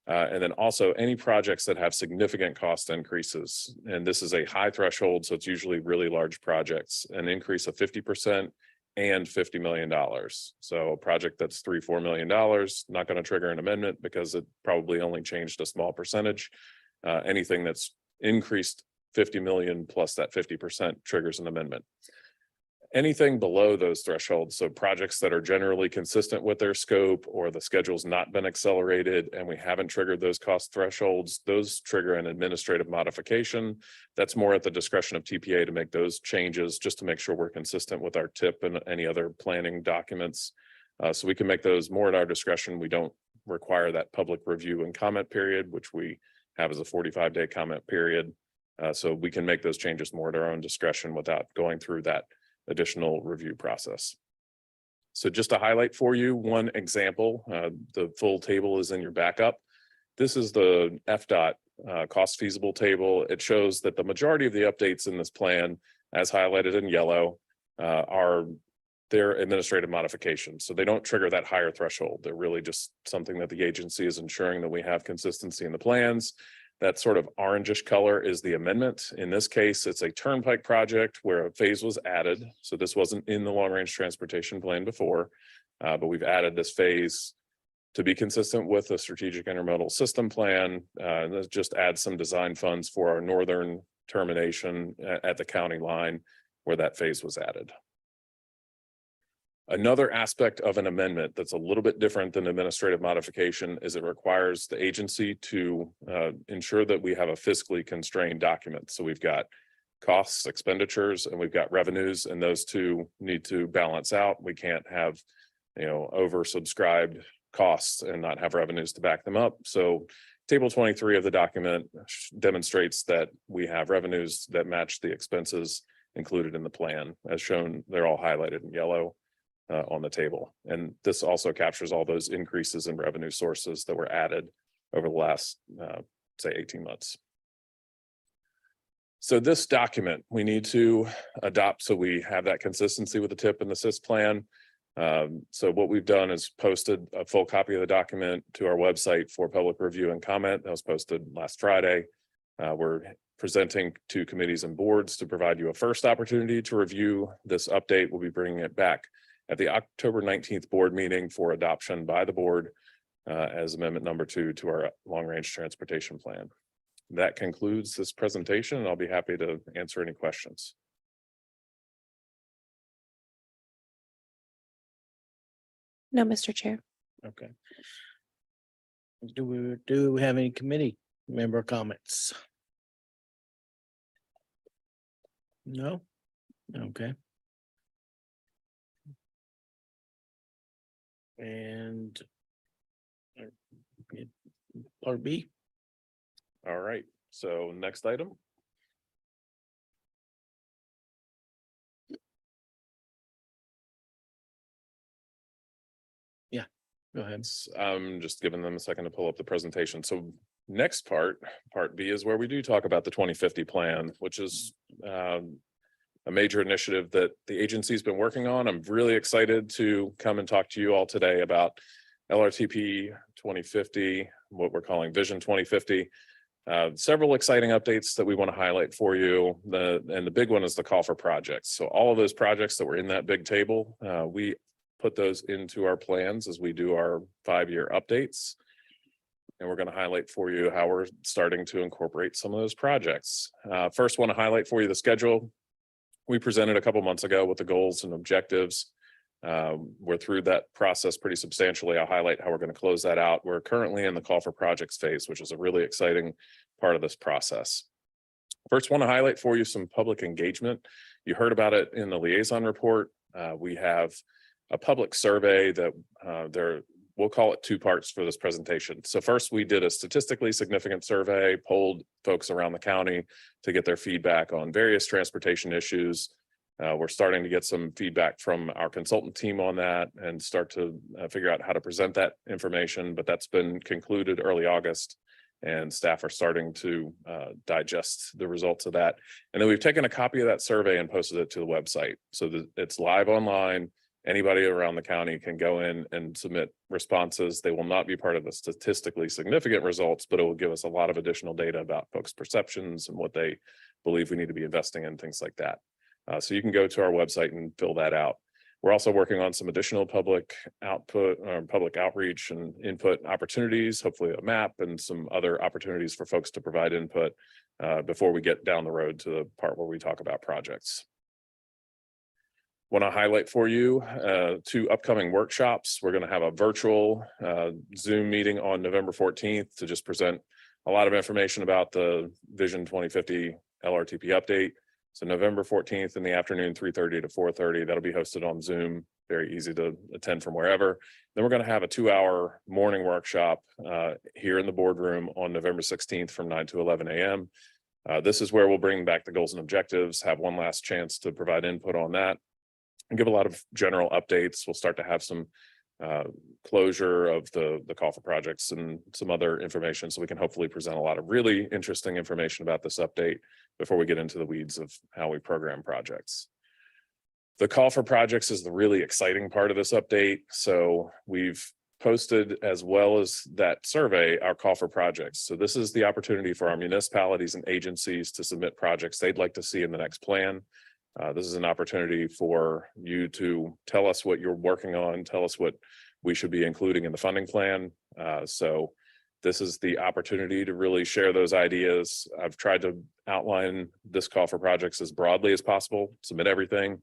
And then also any projects that have significant cost increases. And this is a high threshold, so it's usually really large projects, an increase of 50% and $50 million. So a project that's $3-4 million, not going to trigger an amendment because it probably only changed a small percentage. Anything that's increased 50 million plus that 50% triggers an amendment. Anything below those thresholds, so projects that are generally consistent with their scope or the schedule's not been accelerated and we haven't triggered those cost thresholds, those trigger an administrative modification. That's more at the discretion of TPA to make those changes just to make sure we're consistent with our TIP and any other planning documents. So we can make those more at our discretion. We don't require that public review and comment period, which we have as a 45-day comment period. So we can make those changes more at our own discretion without going through that additional review process. So just to highlight for you one example, the full table is in your backup. This is the FDOT cost feasible table. It shows that the majority of the updates in this plan, as highlighted in yellow, are their administrative modifications. So they don't trigger that higher threshold. They're really just something that the agency is ensuring that we have consistency in the plans. That sort of orangish color is the amendment. In this case, it's a turnpike project where a phase was added. So this wasn't in the long-range transportation plan before, but we've added this phase to be consistent with the strategic intermodal system plan. And this just adds some design funds for our northern termination at the county line where that phase was added. Another aspect of an amendment that's a little bit different than administrative modification is it requires the agency to ensure that we have a fiscally constrained document. So we've got costs, expenditures, and we've got revenues, and those two need to balance out. We can't have, oversubscribed costs and not have revenues to back them up. So table 23 of the document demonstrates that we have revenues that match the expenses included in the plan. As shown, they're all highlighted in yellow on the table. And this also captures all those increases in revenue sources that were added over the last, say, 18 months. So this document we need to adopt so we have that consistency with the TIP and the SIS plan. So what we've done is posted a full copy of the document to our website for public review and comment. That was posted last Friday. We're presenting to committees and boards to provide you a first opportunity to review this update. We'll be bringing it back at the October 19th board meeting for adoption by the board as amendment number 2 to our long-range transportation plan. That concludes this presentation, and I'll be happy to answer any questions. No, Mr. Chair. Okay. Do we have any committee member comments? No? Okay. And part B? All right, so next item. Go ahead. I'm just giving them a second to pull up the presentation. So next part B is where we do talk about the 2050 plan, which is a major initiative that the agency's been working on. I'm really excited to come and talk to you all today about LRTP 2050, what we're calling Vision 2050. Several exciting updates that we want to highlight for you. And the big one is the call for projects. So all of those projects that were in that big table, we put those into our plans as we do our 5-year updates. And we're going to highlight for you how we're starting to incorporate some of those projects. First, want to highlight for you the schedule. We presented a couple months ago with the goals and objectives. We're through that process pretty substantially. I'll highlight how we're going to close that out. We're currently in the call for projects phase, which is a really exciting part of this process. First, want to highlight for you some public engagement. You heard about it in the liaison report. We have a public survey that we'll call it 2 parts for this presentation. So first, we did a statistically significant survey, polled folks around the county to get their feedback on various transportation issues. We're starting to get some feedback from our consultant team on that and start to figure out how to present that information, but that's been concluded early August and staff are starting to digest the results of that. And then we've taken a copy of that survey and posted it to the website so that it's live online. Anybody around the county can go in and submit responses. They will not be part of the statistically significant results, but it will give us a lot of additional data about folks' perceptions and what they believe we need to be investing in, things like that. So you can go to our website and fill that out. We're also working on some additional public output or public outreach and input opportunities, hopefully a map and some other opportunities for folks to provide input before we get down the road to the part where we talk about projects. Want to highlight for you 2 upcoming workshops. We're going to have a virtual Zoom meeting on November 14th to just present a lot of information about the Vision 2050 LRTP update. So November 14th in the afternoon, 3:30 to 4:30, that'll be hosted on Zoom. Very easy to attend from wherever. Then we're going to have a 2-hour morning workshop here in the boardroom on November 16th from 9 to 11 a.m. This is where we'll bring back the goals and objectives, have one last chance to provide input on that, and give a lot of general updates. We'll start to have some closure of the call for projects and some other information so we can hopefully present a lot of really interesting information about this update before we get into the weeds of how we program projects. The call for projects is the really exciting part of this update. So we've posted, as well as that survey, our call for projects. So this is the opportunity for our municipalities and agencies to submit projects they'd like to see in the next plan. This is an opportunity for you to tell us what you're working on, tell us what we should be including in the funding plan. So this is the opportunity to really share those ideas. I've tried to outline this call for projects as broadly as possible, submit everything.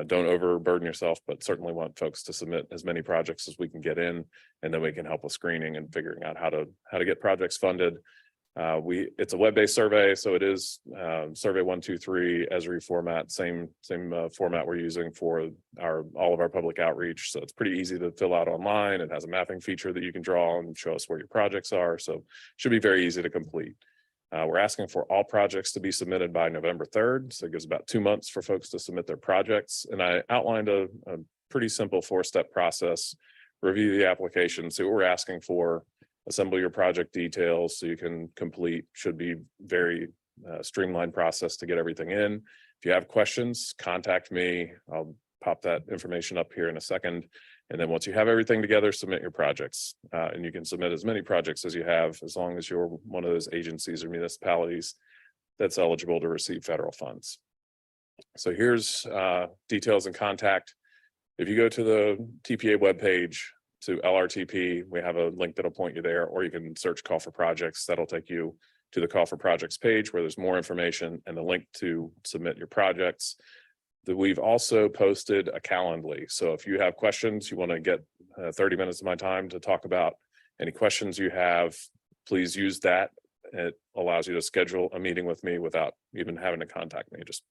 Don't overburden yourself, but certainly want folks to submit as many projects as we can get in, and then we can help with screening and figuring out how to get projects funded. It's a web-based survey, so it is survey 123 Esri format, same format we're using for all of our public outreach. So it's pretty easy to fill out online. It has a mapping feature that you can draw and show us where your projects are. So should be very easy to complete. We're asking for all projects to be submitted by November 3rd. So it gives about 2 months for folks to submit their projects. And I outlined a pretty simple 4-step process. Review the application, see what we're asking for, assemble your project details so you can complete. Should be very streamlined process to get everything in. If you have questions, contact me. I'll pop that information up here in a second. And then once you have everything together, submit your projects. And you can submit as many projects as you have, as long as you're one of those agencies or municipalities that's eligible to receive federal funds. So here's details and contact. If you go to the TPA webpage to LRTP, we have a link that'll point you there, or you can search call for projects. That'll take you to the call for projects page where there's more information and the link to submit your projects. We've also posted a Calendly. So if you have questions, you want to get 30 minutes of my time to talk about any questions you have, please use that. It allows you to schedule a meeting with me without even having to contact me. Just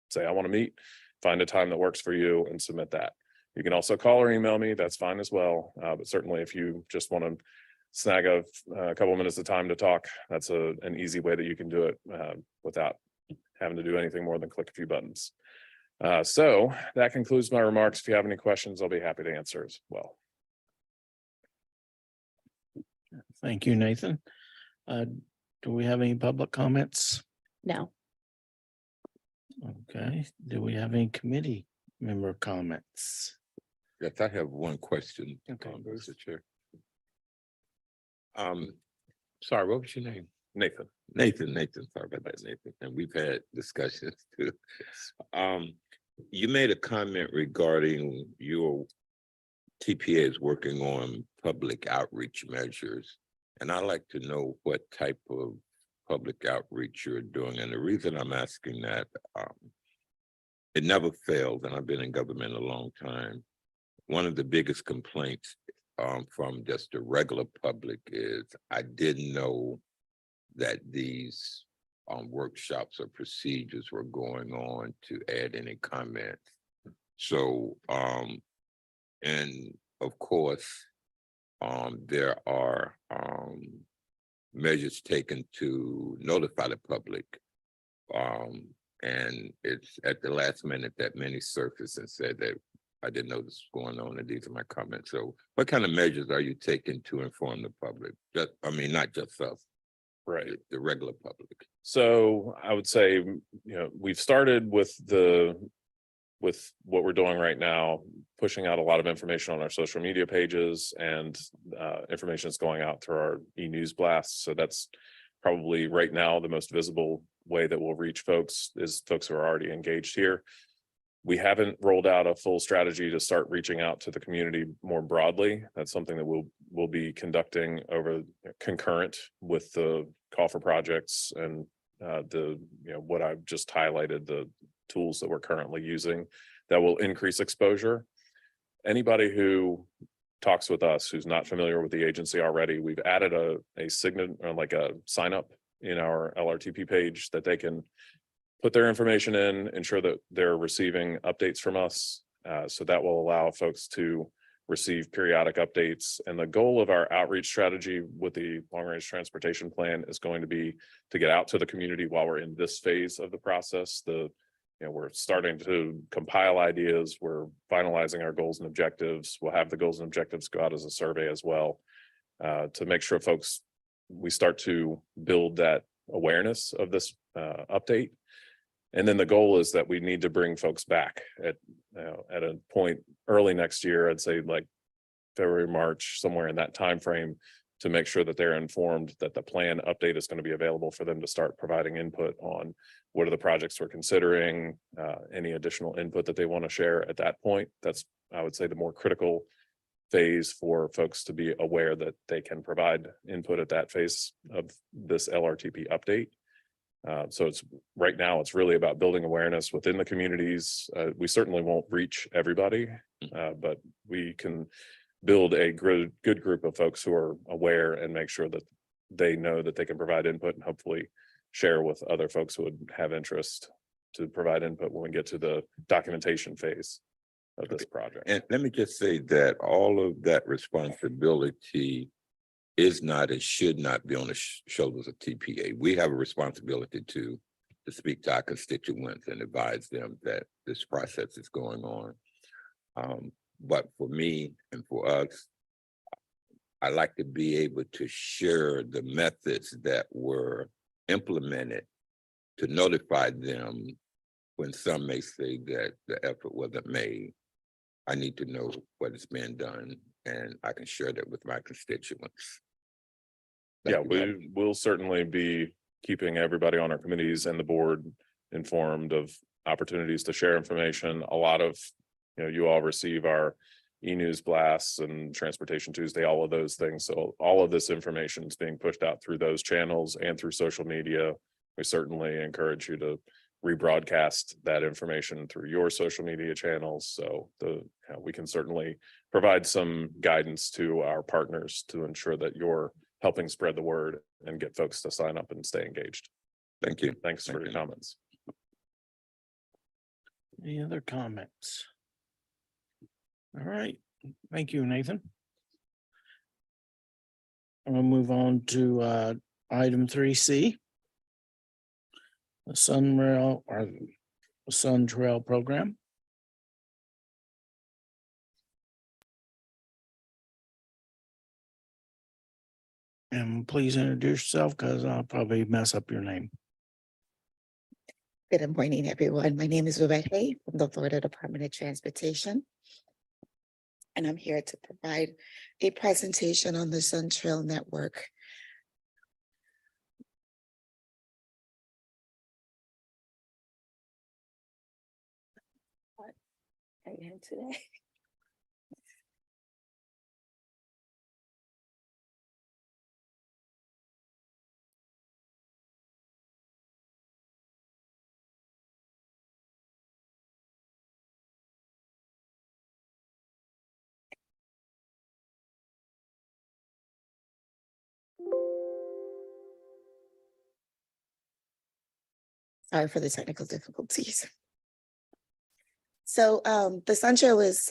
say, I want to meet, find a time that works for you and submit that. You can also call or email me. That's fine as well. But certainly if you just want to snag a couple minutes of time to talk, that's an easy way that you can do it without having to do anything more than click a few buttons. So that concludes my remarks. If you have any questions, I'll be happy to answer as well. Thank you, Nathan. Do we have any public comments? No. Okay, do we have any committee member comments? Yes, I have one question. Okay, Bruce. Mr. Chair. Sorry, what was your name? Nathan. Nathan, sorry about that, Nathan. And we've had discussions too. You made a comment regarding your TPA is working on public outreach measures. And I'd like to know what type of public outreach you're doing. And the reason I'm asking that, it never fails, and I've been in government a long time. One of the biggest complaints from just the regular public is I didn't know that these workshops or procedures were going on to add any comments. So, and of course, there are measures taken to notify the public. And it's at the last minute that many surfaced and said that I didn't know this was going on and these are my comments. So what kind of measures are you taking to inform the public? Just, I mean, not just us. Right. The regular public. So I would say, we've started with what we're doing right now, pushing out a lot of information on our social media pages, and information is going out through our e-news blasts. So that's probably right now the most visible way that we'll reach folks is folks who are already engaged here. We haven't rolled out a full strategy to start reaching out to the community more broadly. That's something that we'll be conducting over concurrent with the call for projects and what I've just highlighted, the tools that we're currently using that will increase exposure. Anybody who talks with us who's not familiar with the agency already, we've added a sign, like a sign up in our LRTP page that they can put their information in, ensure that they're receiving updates from us. So that will allow folks to receive periodic updates. And the goal of our outreach strategy with the long range transportation plan is going to be to get out to the community while we're in this phase of the process. We're starting to compile ideas. We're finalizing our goals and objectives. We'll have the goals and objectives go out as a survey as well, to make sure we start to build that awareness of this update. And then the goal is that we need to bring folks back at a point early next year, I'd say like February, March, somewhere in that time frame, to make sure that they're informed that the plan update is going to be available for them to start providing input on what are the projects we're considering, any additional input that they want to share at that point. That's, I would say, the more critical phase for folks to be aware that they can provide input at that phase of this LRTP update. So it's right now, it's really about building awareness within the communities. We certainly won't reach everybody, but we can build a good group of folks who are aware and make sure that they know that they can provide input and hopefully share with other folks who would have interest to provide input when we get to the documentation phase of this project. And let me just say that all of that responsibility is not and should not be on the shoulders of TPA. We have a responsibility to speak to our constituents and advise them that this process is going on. But for me and for us, I like to be able to share the methods that were implemented to notify them when some may say that the effort wasn't made. I need to know what is being done, and I can share that with my constituents. Yeah, we will certainly be keeping everybody on our committees and the board informed of opportunities to share information. A lot of, you all receive our e-news blasts and Transportation Tuesday, all of those things. So all of this information is being pushed out through those channels and through social media. We certainly encourage you to rebroadcast that information through your social media channels. So we can certainly provide some guidance to our partners to ensure that you're helping spread the word and get folks to sign up and stay engaged. Thank you. Thanks for your comments. Any other comments? All right, thank you, Nathan. I'm gonna move on to item 3C. The Sunrail or the Sun Trail program. And please introduce yourself because I'll probably mess up your name. Good morning, everyone. My name is Rebecca from the Florida Department of Transportation. And I'm here to provide a presentation on the Sun Trail Network. What I am today. Sorry for the technical difficulties. So the Sun Trail was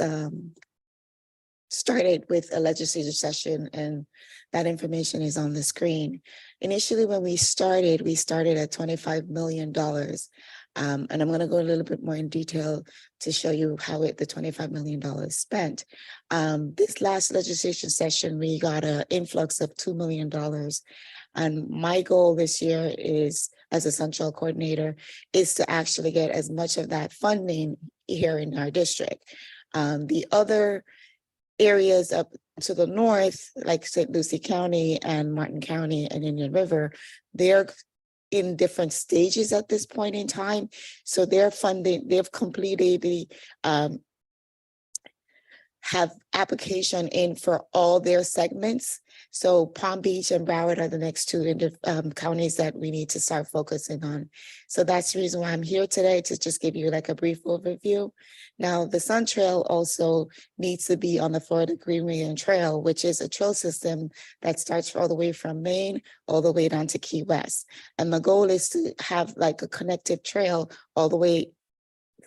started with a legislative session, and that information is on the screen. Initially, when we started at $25 million. And I'm going to go a little bit more in detail to show you how the $25 million spent. This last legislation session, we got an influx of $2 million. And my goal this year is, as a Sun Trail coordinator, is to actually get as much of that funding here in our district. The other areas up to the north, like St. Lucie County and Martin County and Indian River, they're in different stages at this point in time. So they're funding, they've completed the have application in for all their segments. So Palm Beach and Broward are the next two counties that we need to start focusing on. So that's the reason why I'm here today, to just give you like a brief overview. Now, the Sun Trail also needs to be on the Florida Greenway and Trail, which is a trail system that starts all the way from Maine all the way down to Key West. And the goal is to have like a connected trail all the way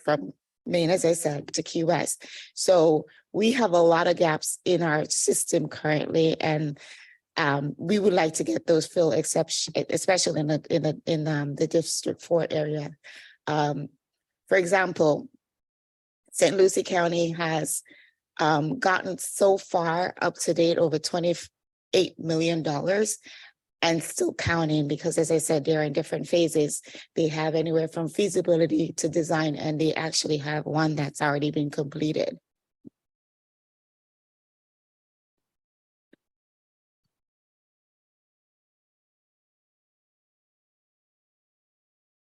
from Maine, as I said, to Key West. So we have a lot of gaps in our system currently, and we would like to get those filled, especially in the District 4 area. For example, St. Lucie County has gotten so far up to date over $28 million. and still counting, because as I said, they're in different phases. They have anywhere from feasibility to design, and they actually have one that's already been completed.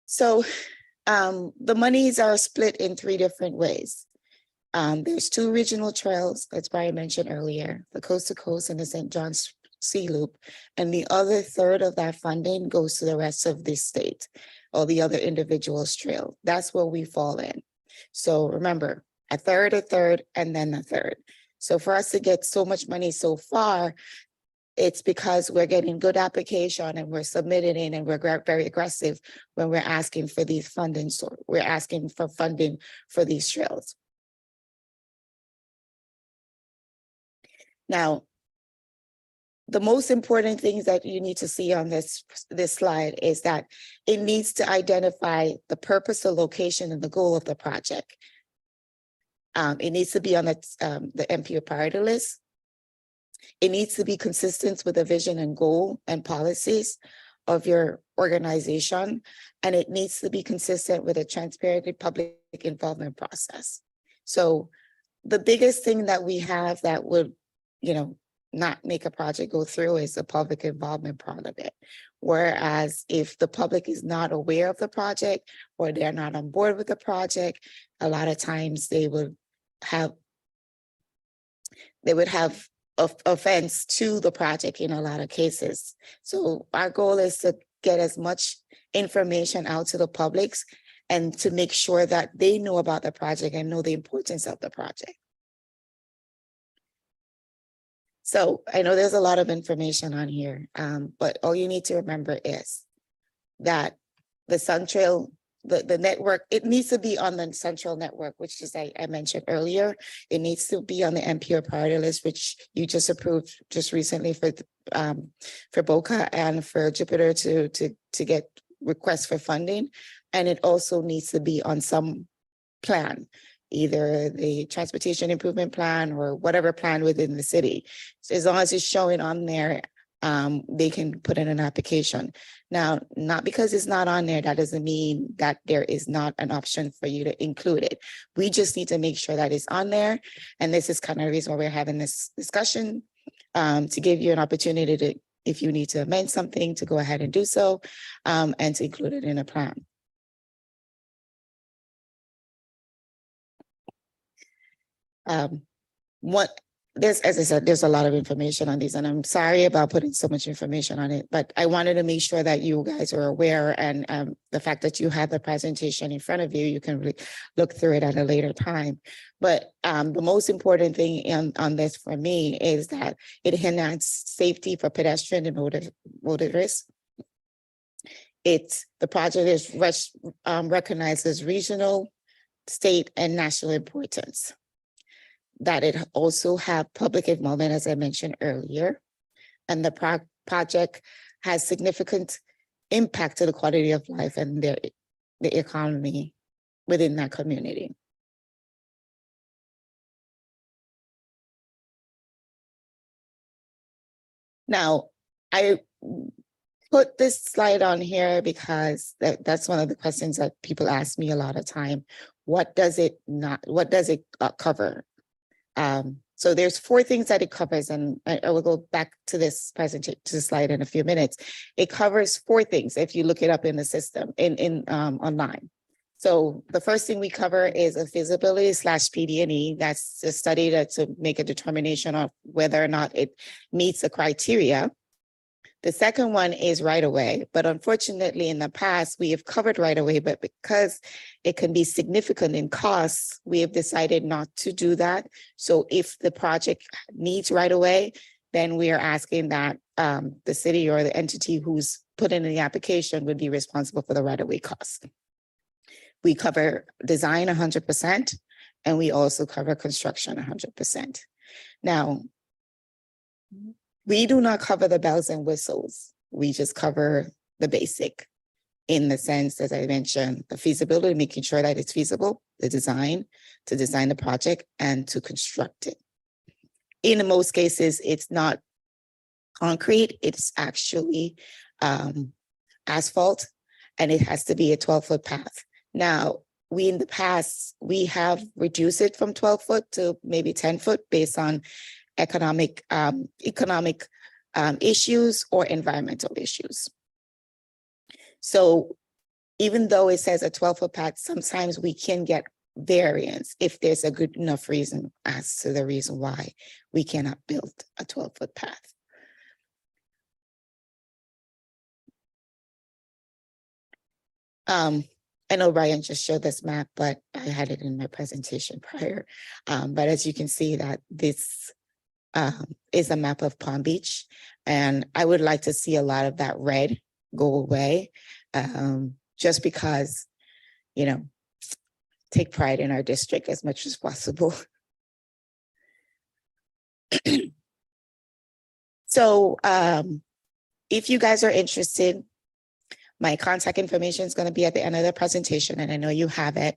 So the monies are split in 3 different ways. There's 2 regional trails, as Brian mentioned earlier, the Coast to Coast and the St. John's Sea Loop. And the other third of that funding goes to the rest of the state or the other individuals trail. That's where we fall in. So remember, a third, and then a third. So for us to get so much money so far, it's because we're getting good application and we're submitting in, and we're very aggressive when we're asking for these funding. So we're asking for funding for these trails. Now, the most important things that you need to see on this slide is that it needs to identify the purpose, the location, and the goal of the project. It needs to be on the MPO priority list. It needs to be consistent with the vision and goal and policies of your organization, and it needs to be consistent with a transparent public involvement process. So the biggest thing that we have that would, not make a project go through is the public involvement part of it. Whereas if the public is not aware of the project or they're not on board with the project, a lot of times they would have offense to the project in a lot of cases. So our goal is to get as much information out to the publics and to make sure that they know about the project and know the importance of the project. So I know there's a lot of information on here, but all you need to remember is that the Sun Trail, the network, it needs to be on the central network, which is I mentioned earlier. It needs to be on the MPO priority list, which you just approved just recently for Boca and for Jupiter to get requests for funding. And it also needs to be on some plan, either the transportation improvement plan or whatever plan within the city. So as long as it's showing on there, they can put in an application. Now, not because it's not on there, that doesn't mean that there is not an option for you to include it. We just need to make sure that it's on there. And this is kind of the reason why we're having this discussion, to give you an opportunity to, if you need to amend something, to go ahead and do so, and to include it in a plan. As I said, there's a lot of information on these, and I'm sorry about putting so much information on it, but I wanted to make sure that you guys are aware, and the fact that you have the presentation in front of you, you can really look through it at a later time. But the most important thing on this for me is that it enhances safety for pedestrian and motorists. The project is recognized as regional, state, and national importance. That it also have public involvement, as I mentioned earlier, and the project has significant impact to the quality of life and the economy within that community. Now, I put this slide on here because that's one of the questions that people ask me a lot of time. What does it cover? So there's 4 things that it covers, and I will go back to this presentation, to the slide in a few minutes. It covers 4 things if you look it up in the system, online. So the first thing we cover is a feasibility / PD&E. That's a study to make a determination of whether or not it meets the criteria. The second one is right of way, but unfortunately in the past we have covered right of way, but because it can be significant in costs, we have decided not to do that. So if the project needs right of way, then we are asking that the city or the entity who's put in the application would be responsible for the right of way costs. We cover design 100%, and we also cover construction 100%. Now, we do not cover the bells and whistles. We just cover the basic, in the sense, as I mentioned, the feasibility, making sure that it's feasible, the design, to design the project and to construct it. In most cases, it's not concrete, it's actually asphalt, and it has to be a 12-foot path. Now, we in the past, we have reduced it from 12-foot to maybe 10-foot based on economic issues or environmental issues. So even though it says a 12-foot path, sometimes we can get variance if there's a good enough reason as to the reason why we cannot build a 12-foot path. I know Ryan just showed this map, but I had it in my presentation prior. But as you can see that this is a map of Palm Beach, and I would like to see a lot of that red go away, just because, you know, take pride in our district as much as possible. So if you guys are interested, my contact information is going to be at the end of the presentation, and I know you have it,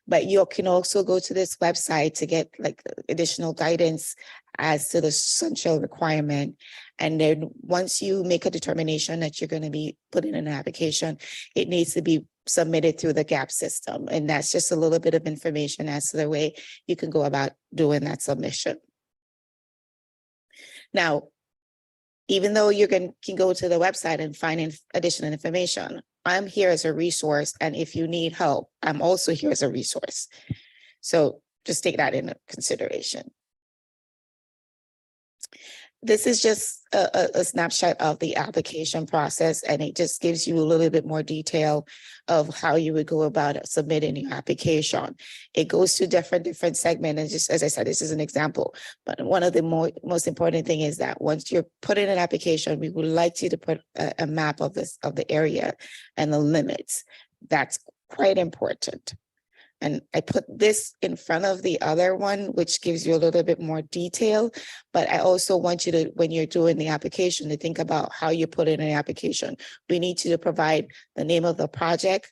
but you can also go to this website to get like additional guidance as to the central requirement. And then once you make a determination that you're going to be putting in an application, it needs to be submitted through the GAP system. And that's just a little bit of information as to the way you can go about doing that submission. Now, even though you can go to the website and find additional information, I'm here as a resource. And if you need help, I'm also here as a resource. So just take that into consideration. This is just a snapshot of the application process, and it just gives you a little bit more detail of how you would go about submitting your application. It goes to different segments, and just as I said, this is an example. But one of the most important thing is that once you're putting an application, we would like you to put a map of the area and the limits. That's quite important. And I put this in front of the other one, which gives you a little bit more detail. But I also want you to, when you're doing the application, to think about how you put in an application. We need you to provide the name of the project.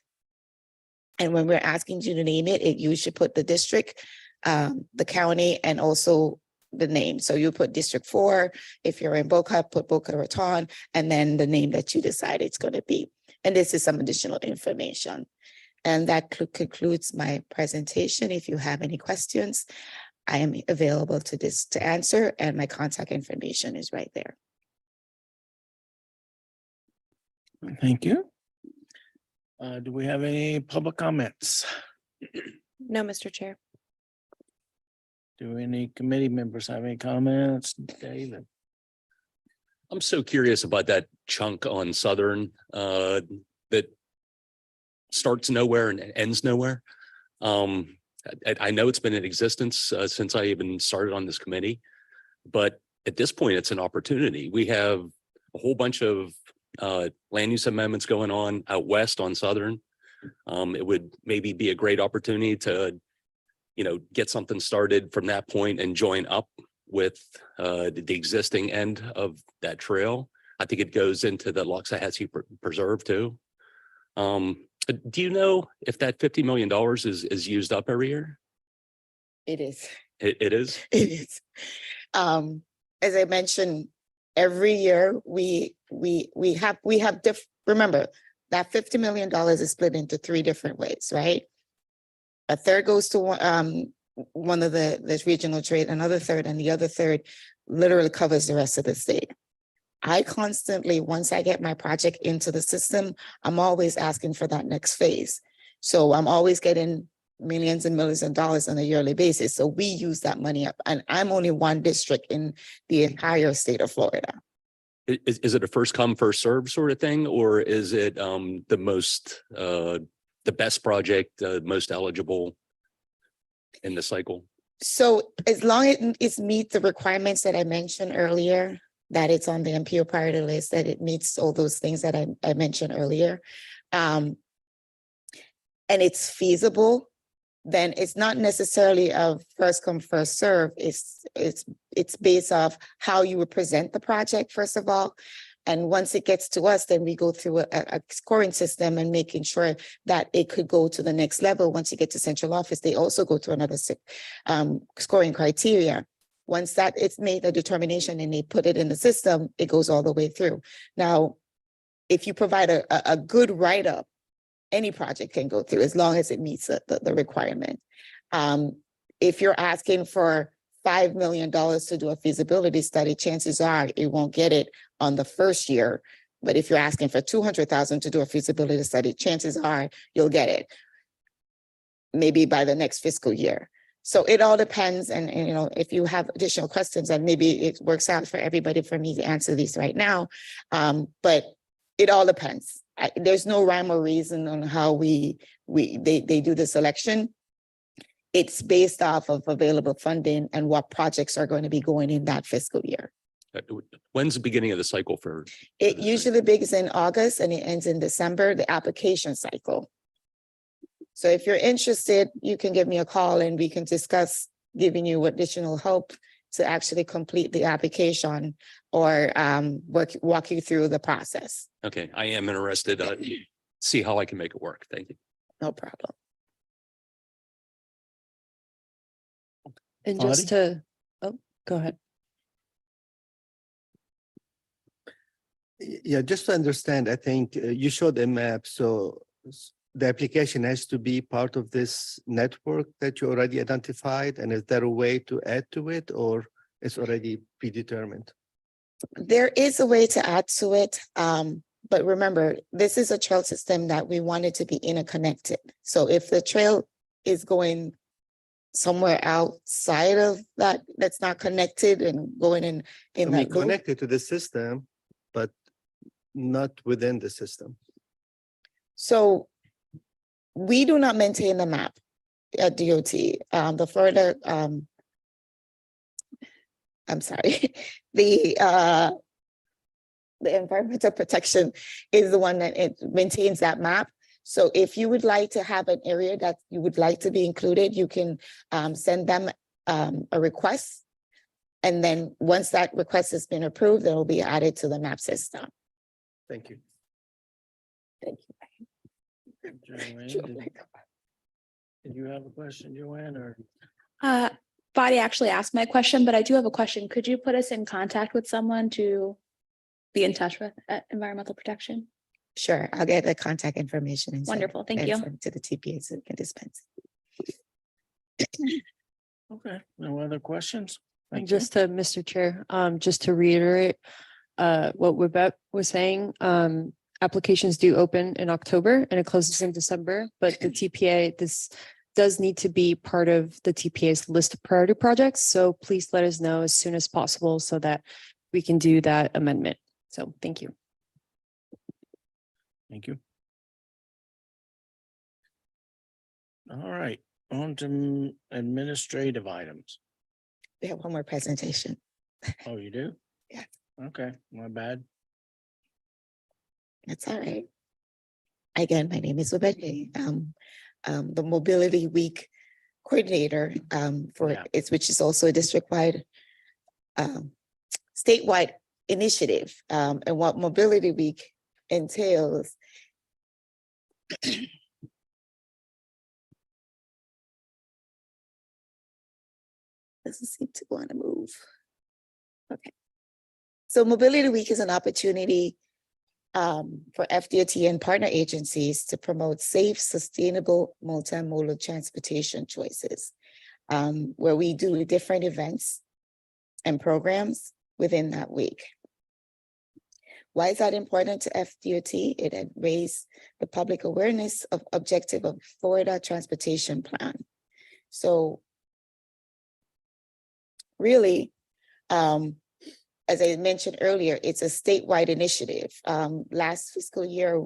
And when we're asking you to name it, you should put the district, the county, and also the name. So you put District 4. If you're in Boca, put Boca Raton, and then the name that you decide it's going to be. And this is some additional information. And that concludes my presentation. If you have any questions, I am available to answer, and my contact information is right there. Thank you. Do we have any public comments? No, Mr. Chair. Do any committee members have any comments? David? I'm so curious about that chunk on Southern that starts nowhere and ends nowhere. I know it's been in existence since I even started on this committee, but at this point, it's an opportunity. We have a whole bunch of land use amendments going on out west on Southern. It would maybe be a great opportunity to, get something started from that point and join up with the existing end of that trail. I think it goes into the Loxahatchee Preserve too. Do you know if that $50 million is used up every year? It is. It is? It is. As I mentioned, every year we have remember that $50 million is split into 3 different ways, right? A third goes to one of the regional trade, another third, and the other third literally covers the rest of the state. I constantly, once I get my project into the system, I'm always asking for that next phase. So I'm always getting millions and millions of dollars on a yearly basis. So we use that money up. And I'm only one district in the entire state of Florida. Is it a first come, first serve sort of thing? Or is it the best project, most eligible in the cycle? So as long as it meets the requirements that I mentioned earlier, that it's on the MPO priority list, that it meets all those things that I mentioned earlier, and it's feasible, then it's not necessarily a first come, first serve. It's based off how you would present the project, first of all. And once it gets to us, then we go through a scoring system and making sure that it could go to the next level. Once you get to central office, they also go to another scoring criteria. Once that it's made a determination and they put it in the system, it goes all the way through. Now, if you provide a good write-up, any project can go through as long as it meets the requirement. If you're asking for $5 million to do a feasibility study, chances are you won't get it on the first year. But if you're asking for 200,000 to do a feasibility study, chances are you'll get it maybe by the next fiscal year. So it all depends. And you know, if you have additional questions, and maybe it works out for everybody for me to answer these right now. But it all depends. There's no rhyme or reason on how they do the selection. It's based off of available funding and what projects are going to be going in that fiscal year. When's the beginning of the cycle for? It usually begins in August and it ends in December, the application cycle. So if you're interested, you can give me a call and we can discuss giving you additional help to actually complete the application or walk you through the process. Okay, I am interested. See how I can make it work. Thank you. No problem. And just to, oh, go ahead. Yeah, just to understand, I think you showed a map, so the application has to be part of this network that you already identified, and is there a way to add to it, or it's already predetermined? There is a way to add to it, but remember, this is a trail system that we wanted to be interconnected. So if the trail is going somewhere outside of that, that's not connected and going in I mean, that loop, connected to the system, but not within the system. so we do not maintain the map at DOT. The Florida, I'm sorry, the environmental protection is the one that it maintains that map. So if you would like to have an area that you would like to be included, you can send them a request. And then once that request has been approved, it will be added to the map system. Thank you. Thank Joanne, you. did you have a question, Joanne, or? Body actually asked my question, but I do have a question. Could you put us in contact with someone to be in touch with at environmental protection? Sure, I'll get the contact information. And Wonderful, thank you. send to the TPA so it can dispense. Okay, no other questions? Thank you. Just to Mr. Chair, just to reiterate, what Webet was saying, applications do open in October and it closes in December, but the TPA, this does need to be part of the TPA's list of priority projects. So please let us know as soon as possible so that we can do that amendment. So thank you. Thank you. All right, on to administrative items. We have one more presentation. Oh, you do? Yeah. Okay, my bad. That's all right. Again, my name is Webet. The Mobility Week coordinator for Yeah. which is also a district-wide statewide initiative. And what Mobility Week entails doesn't seem to want to move. Okay. So Mobility Week is an opportunity for FDOT and partner agencies to promote safe, sustainable multimodal transportation choices, where we do different events and programs within that week. Why is that important to FDOT? It had raised the public awareness of objective of Florida Transportation Plan. So really, as I mentioned earlier, it's a statewide initiative. Last fiscal year,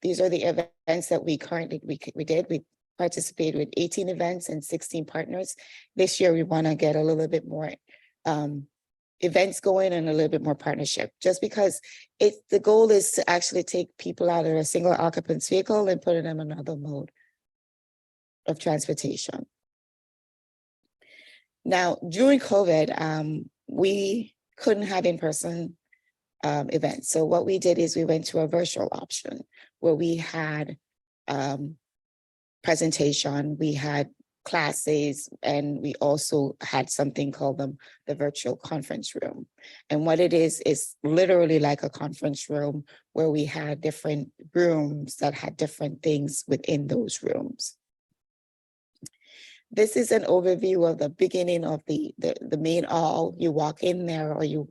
these are the events that we currently, we did. We participated with 18 events and 16 partners. This year, we want to get a little bit more events going and a little bit more partnership, just because the goal is to actually take people out of a single occupants vehicle and put them in another mode of transportation. Now, during COVID, we couldn't have in-person events. So what we did is we went to a virtual option where we had presentation, we had classes, and we also had something called the virtual conference room. And what it is literally like a conference room where we had different rooms that had different things within those rooms. This is an overview of the beginning of the main hall. You walk in there, or you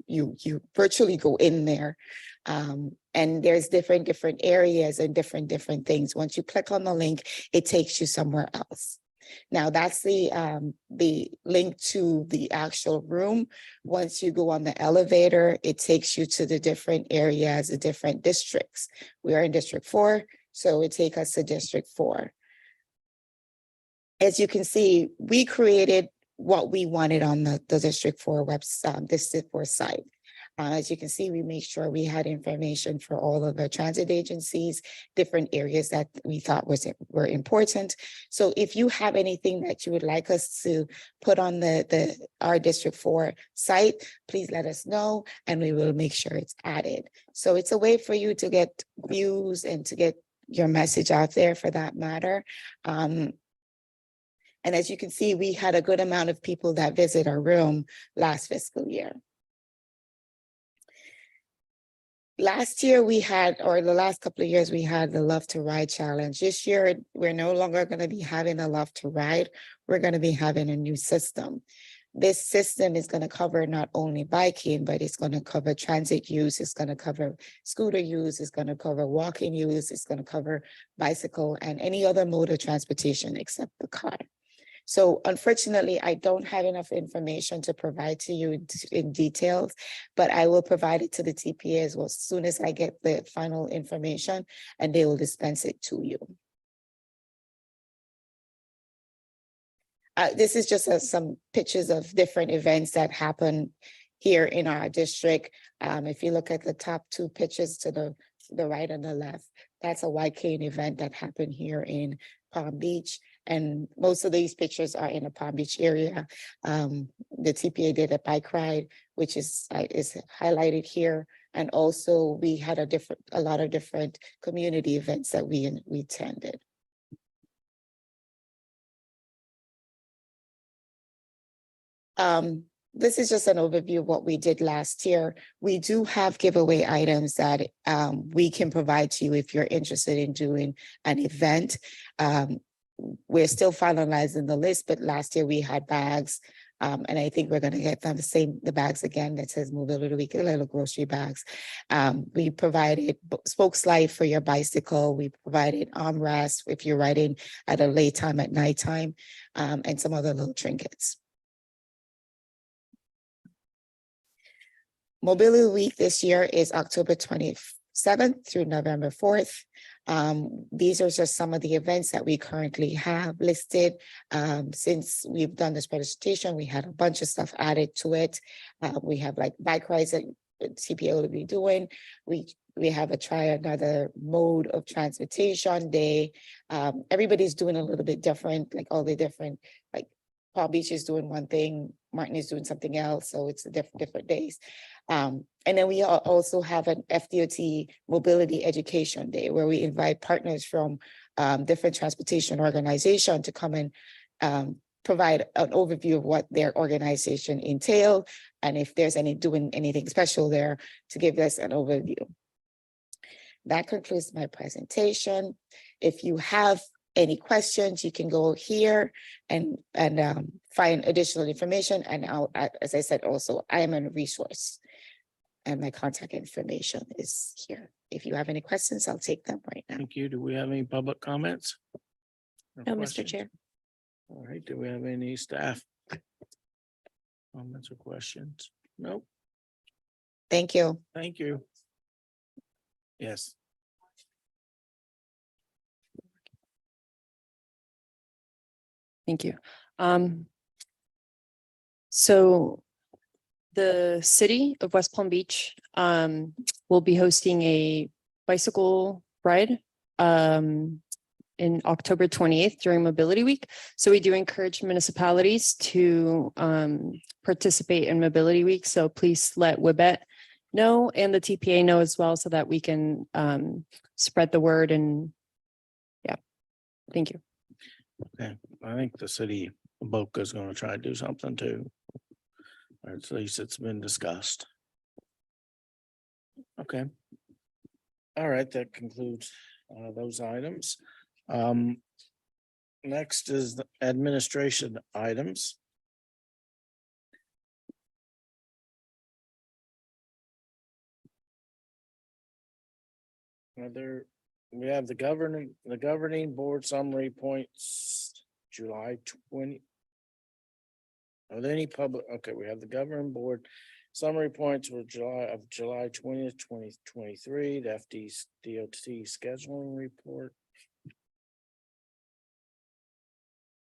virtually go in there. And there's different areas and different things. Once you click on the link, it takes you somewhere else. Now that's the link to the actual room. Once you go on the elevator, it takes you to the different areas, the different districts. We are in District 4, so it takes us to District 4. As you can see, we created what we wanted on the District 4 website, District 4 site. As you can see, we made sure we had information for all of the transit agencies, different areas that we thought were important. So if you have anything that you would like us to put on our District 4 site, please let us know and we will make sure it's added. So it's a way for you to get views and to get your message out there, for that matter. And as you can see, we had a good amount of people that visit our room last fiscal year. Last year we had, or the last couple of years, we had the Love to Ride challenge. This year, we're no longer going to be having a Love to Ride. We're going to be having a new system. This system is going to cover not only biking, but it's going to cover transit use. It's going to cover scooter use. It's going to cover walking use. It's going to cover bicycle and any other mode of transportation except the car. So unfortunately, I don't have enough information to provide to you in details, but I will provide it to the TPA as well as soon as I get the final information, and they will dispense it to you. This is just some pictures of different events that happen here in our district. If you look at the top two pictures to the right and the left, that's a white cane event that happened here in Palm Beach. And most of these pictures are in the Palm Beach area. The TPA did a bike ride, which is highlighted here. And also we had a lot of different community events that we attended. This is just an overview of what we did last year. We do have giveaway items that we can provide to you if you're interested in doing an event. We're still finalizing the list, but last year we had bags, and I think we're going to get them the bags again that says Mobility Week, little grocery bags. We provided spoke slide for your bicycle. We provided armrests if you're riding at a late time at nighttime, and some other little trinkets. Mobility Week this year is October 27th through November 4th. These are just some of the events that we currently have listed. Since we've done this presentation, we had a bunch of stuff added to it. We have like bike rides that TPA will be doing. We have a try another mode of transportation day. Everybody's doing a little bit different, like all the different, like Palm Beach is doing one thing, Martin is doing something else, so it's different days. And then we also have an FDOT Mobility Education Day where we invite partners from different transportation organizations to come and provide an overview of what their organization entail, and if there's doing anything special there, to give us an overview. That concludes my presentation. If you have any questions, you can go here and find additional information. And as I said, also, I am a resource and my contact information is here. If you have any questions, I'll take them right now. Thank you. Do we have any public comments? Or No, Mr. questions? Chair. All right, do we have any staff comments or questions? Nope. Thank you. Thank you. Yes. Thank you. So the city of West Palm Beach will be hosting a bicycle ride in October 28th during Mobility Week. So we do encourage municipalities to participate in Mobility Week. So please let WIBET know and the TPA know as well, so that we can spread the word. And yeah, thank you. Okay, I think the city of Boca is gonna try to do something too. Or at least it's been discussed. Okay. All right, that concludes those items. Next is the administration items. We have the governing board summary points, July 20. Are there any public, okay, we have the governing board summary points were July 20th, 2023, the DOT scheduling report.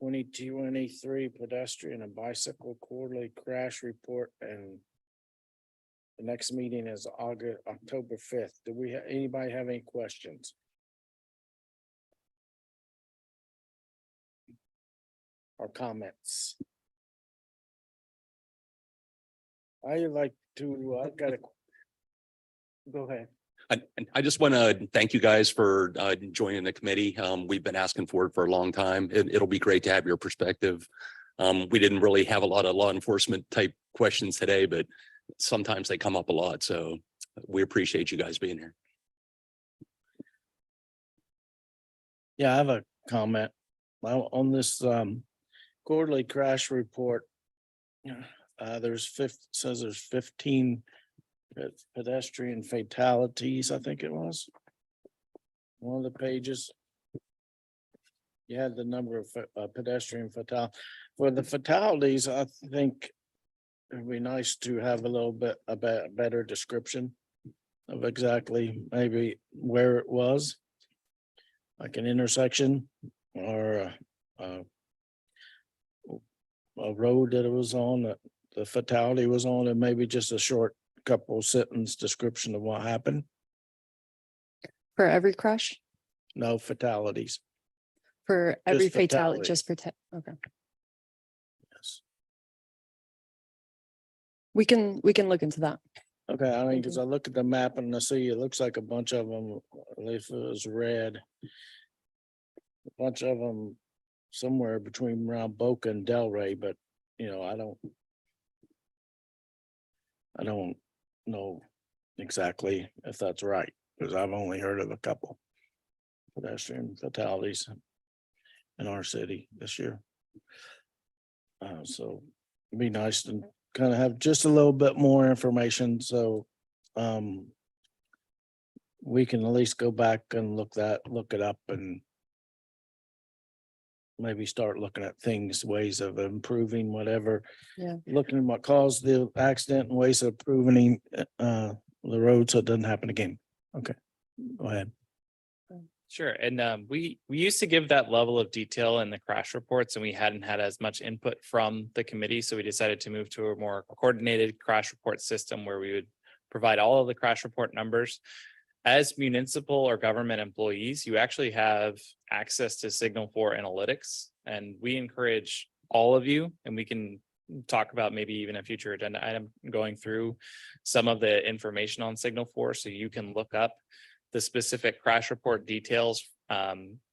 2023 pedestrian and bicycle quarterly crash report, and the next meeting is October 5th. Do we, anybody have any questions? Or comments? I like to, I've got a. Go ahead. I just want to thank you guys for joining the committee. We've been asking for it for a long time. It'll be great to have your perspective. We didn't really have a lot of law enforcement type questions today, but sometimes they come up a lot. So we appreciate you guys being here. Yeah, I have a comment. Well, on this quarterly crash report. Says there's 15 pedestrian fatalities, I think it was. One of the pages. You had the number of pedestrian for the fatalities, I think it'd be nice to have a little bit a better description of exactly maybe where it was. Like an intersection or a road that it was on, that the fatality was on, and maybe just a short couple sentence description of what happened. For every crash, No fatalities. for every Just fatality, fatality. just for, okay. Yes. We can look into that. Okay, I mean, because I look at the map and I see it looks like a bunch of them, if it was red. A bunch of them somewhere between around Boca and Delray, but you know, I don't know exactly if that's right, because I've only heard of a couple pedestrian fatalities in our city this year. So it'd be nice to kind of have just a little bit more information, so we can at least go back and look it up and maybe start looking at things, ways of improving whatever. Yeah. Looking at what caused the accident and ways of improving the road so it doesn't happen again. Okay, go ahead. Sure. And we used to give that level of detail in the crash reports, and we hadn't had as much input from the committee. So we decided to move to a more coordinated crash report system where we would provide all of the crash report numbers. As municipal or government employees, you actually have access to Signal 4 analytics, and we encourage all of you, and we can talk about maybe even a future agenda item going through some of the information on Signal 4 so you can look up the specific crash report details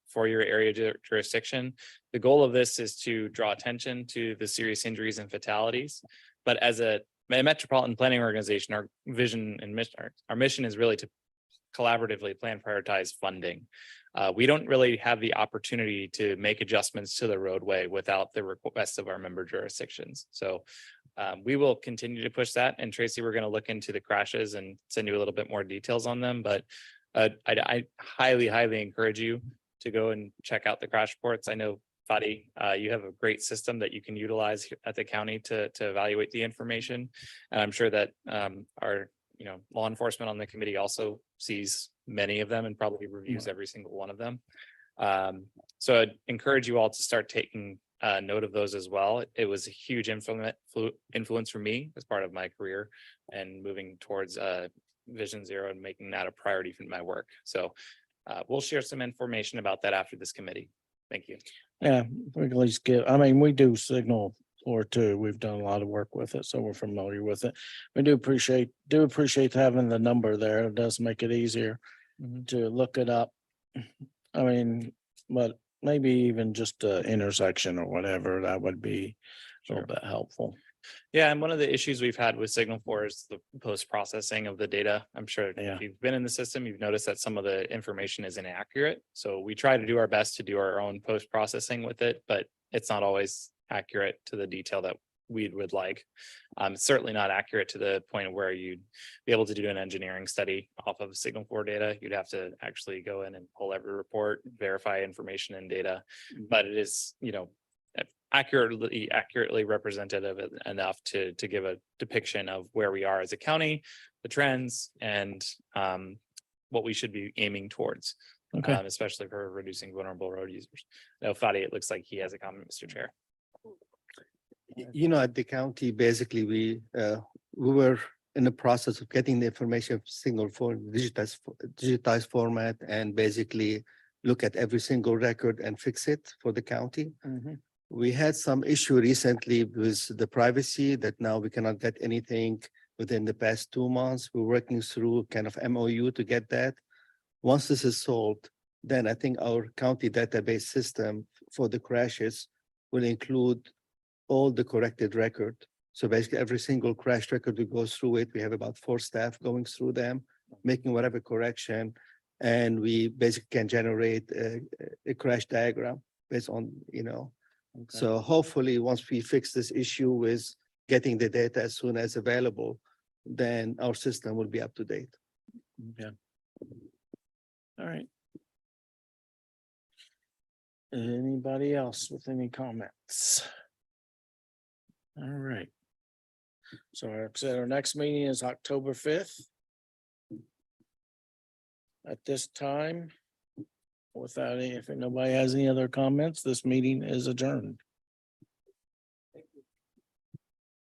for your area jurisdiction. The goal of this is to draw attention to the serious injuries and fatalities. But as a metropolitan planning organization, our vision and mission, our mission is really to collaboratively plan, prioritize funding. We don't really have the opportunity to make adjustments to the roadway without the request of our member jurisdictions. So we will continue to push that. And Tracy, we're going to look into the crashes and send you a little bit more details on them. But I highly encourage you to go and check out the crash reports. I know, Fadi, you have a great system that you can utilize at the county to evaluate the information. And I'm sure that our law enforcement on the committee also sees many of them and probably reviews every single one of them. So I'd encourage you all to start taking note of those as well. It was a huge influence for me as part of my career and moving towards Vision Zero and making that a priority for my work. So we'll share some information about that after this committee. Thank you. Yeah, we can at least we do Signal 4 too. We've done a lot of work with it, so we're familiar with it. We do appreciate having the number there. It does make it easier to look it up. I mean, but maybe even just a intersection or whatever, that would be a little bit helpful. Yeah, and one of the issues we've had with Signal 4 is the post-processing of the data. I'm sure Yeah. if you've been in the system, you've noticed that some of the information is inaccurate. So we try to do our best to do our own post-processing with it, but it's not always accurate to the detail that we would like. It's certainly not accurate to the point where you'd be able to do an engineering study off of Signal 4 data. You'd have to actually go in and pull every report, verify information and data. But it is, accurately representative enough to give a depiction of where we are as a county, the trends, and what we should be aiming towards, Okay. especially for reducing vulnerable road users. Now, Fadi, it looks like he has a comment, Mr. Chair. At the county, basically, we were in the process of getting the information of Signal for digitized format and basically look at every single record and fix it for the county. We had some issue recently with the privacy that now we cannot get anything within the past 2 months. We're working through kind of MOU to get that. Once this is solved, then I think our county database system for the crashes will include all the corrected record. So basically every single crash record, we go through it. We have about 4 staff going through them, making whatever correction. And we basically can generate a crash diagram based on, So hopefully, once we fix this issue with getting the data as soon as available, then our system will be up to date. Yeah. All right. Anybody else with any comments? All right. So like I said, our next meeting is October 5th. At this time, if nobody has any other comments, this meeting is adjourned.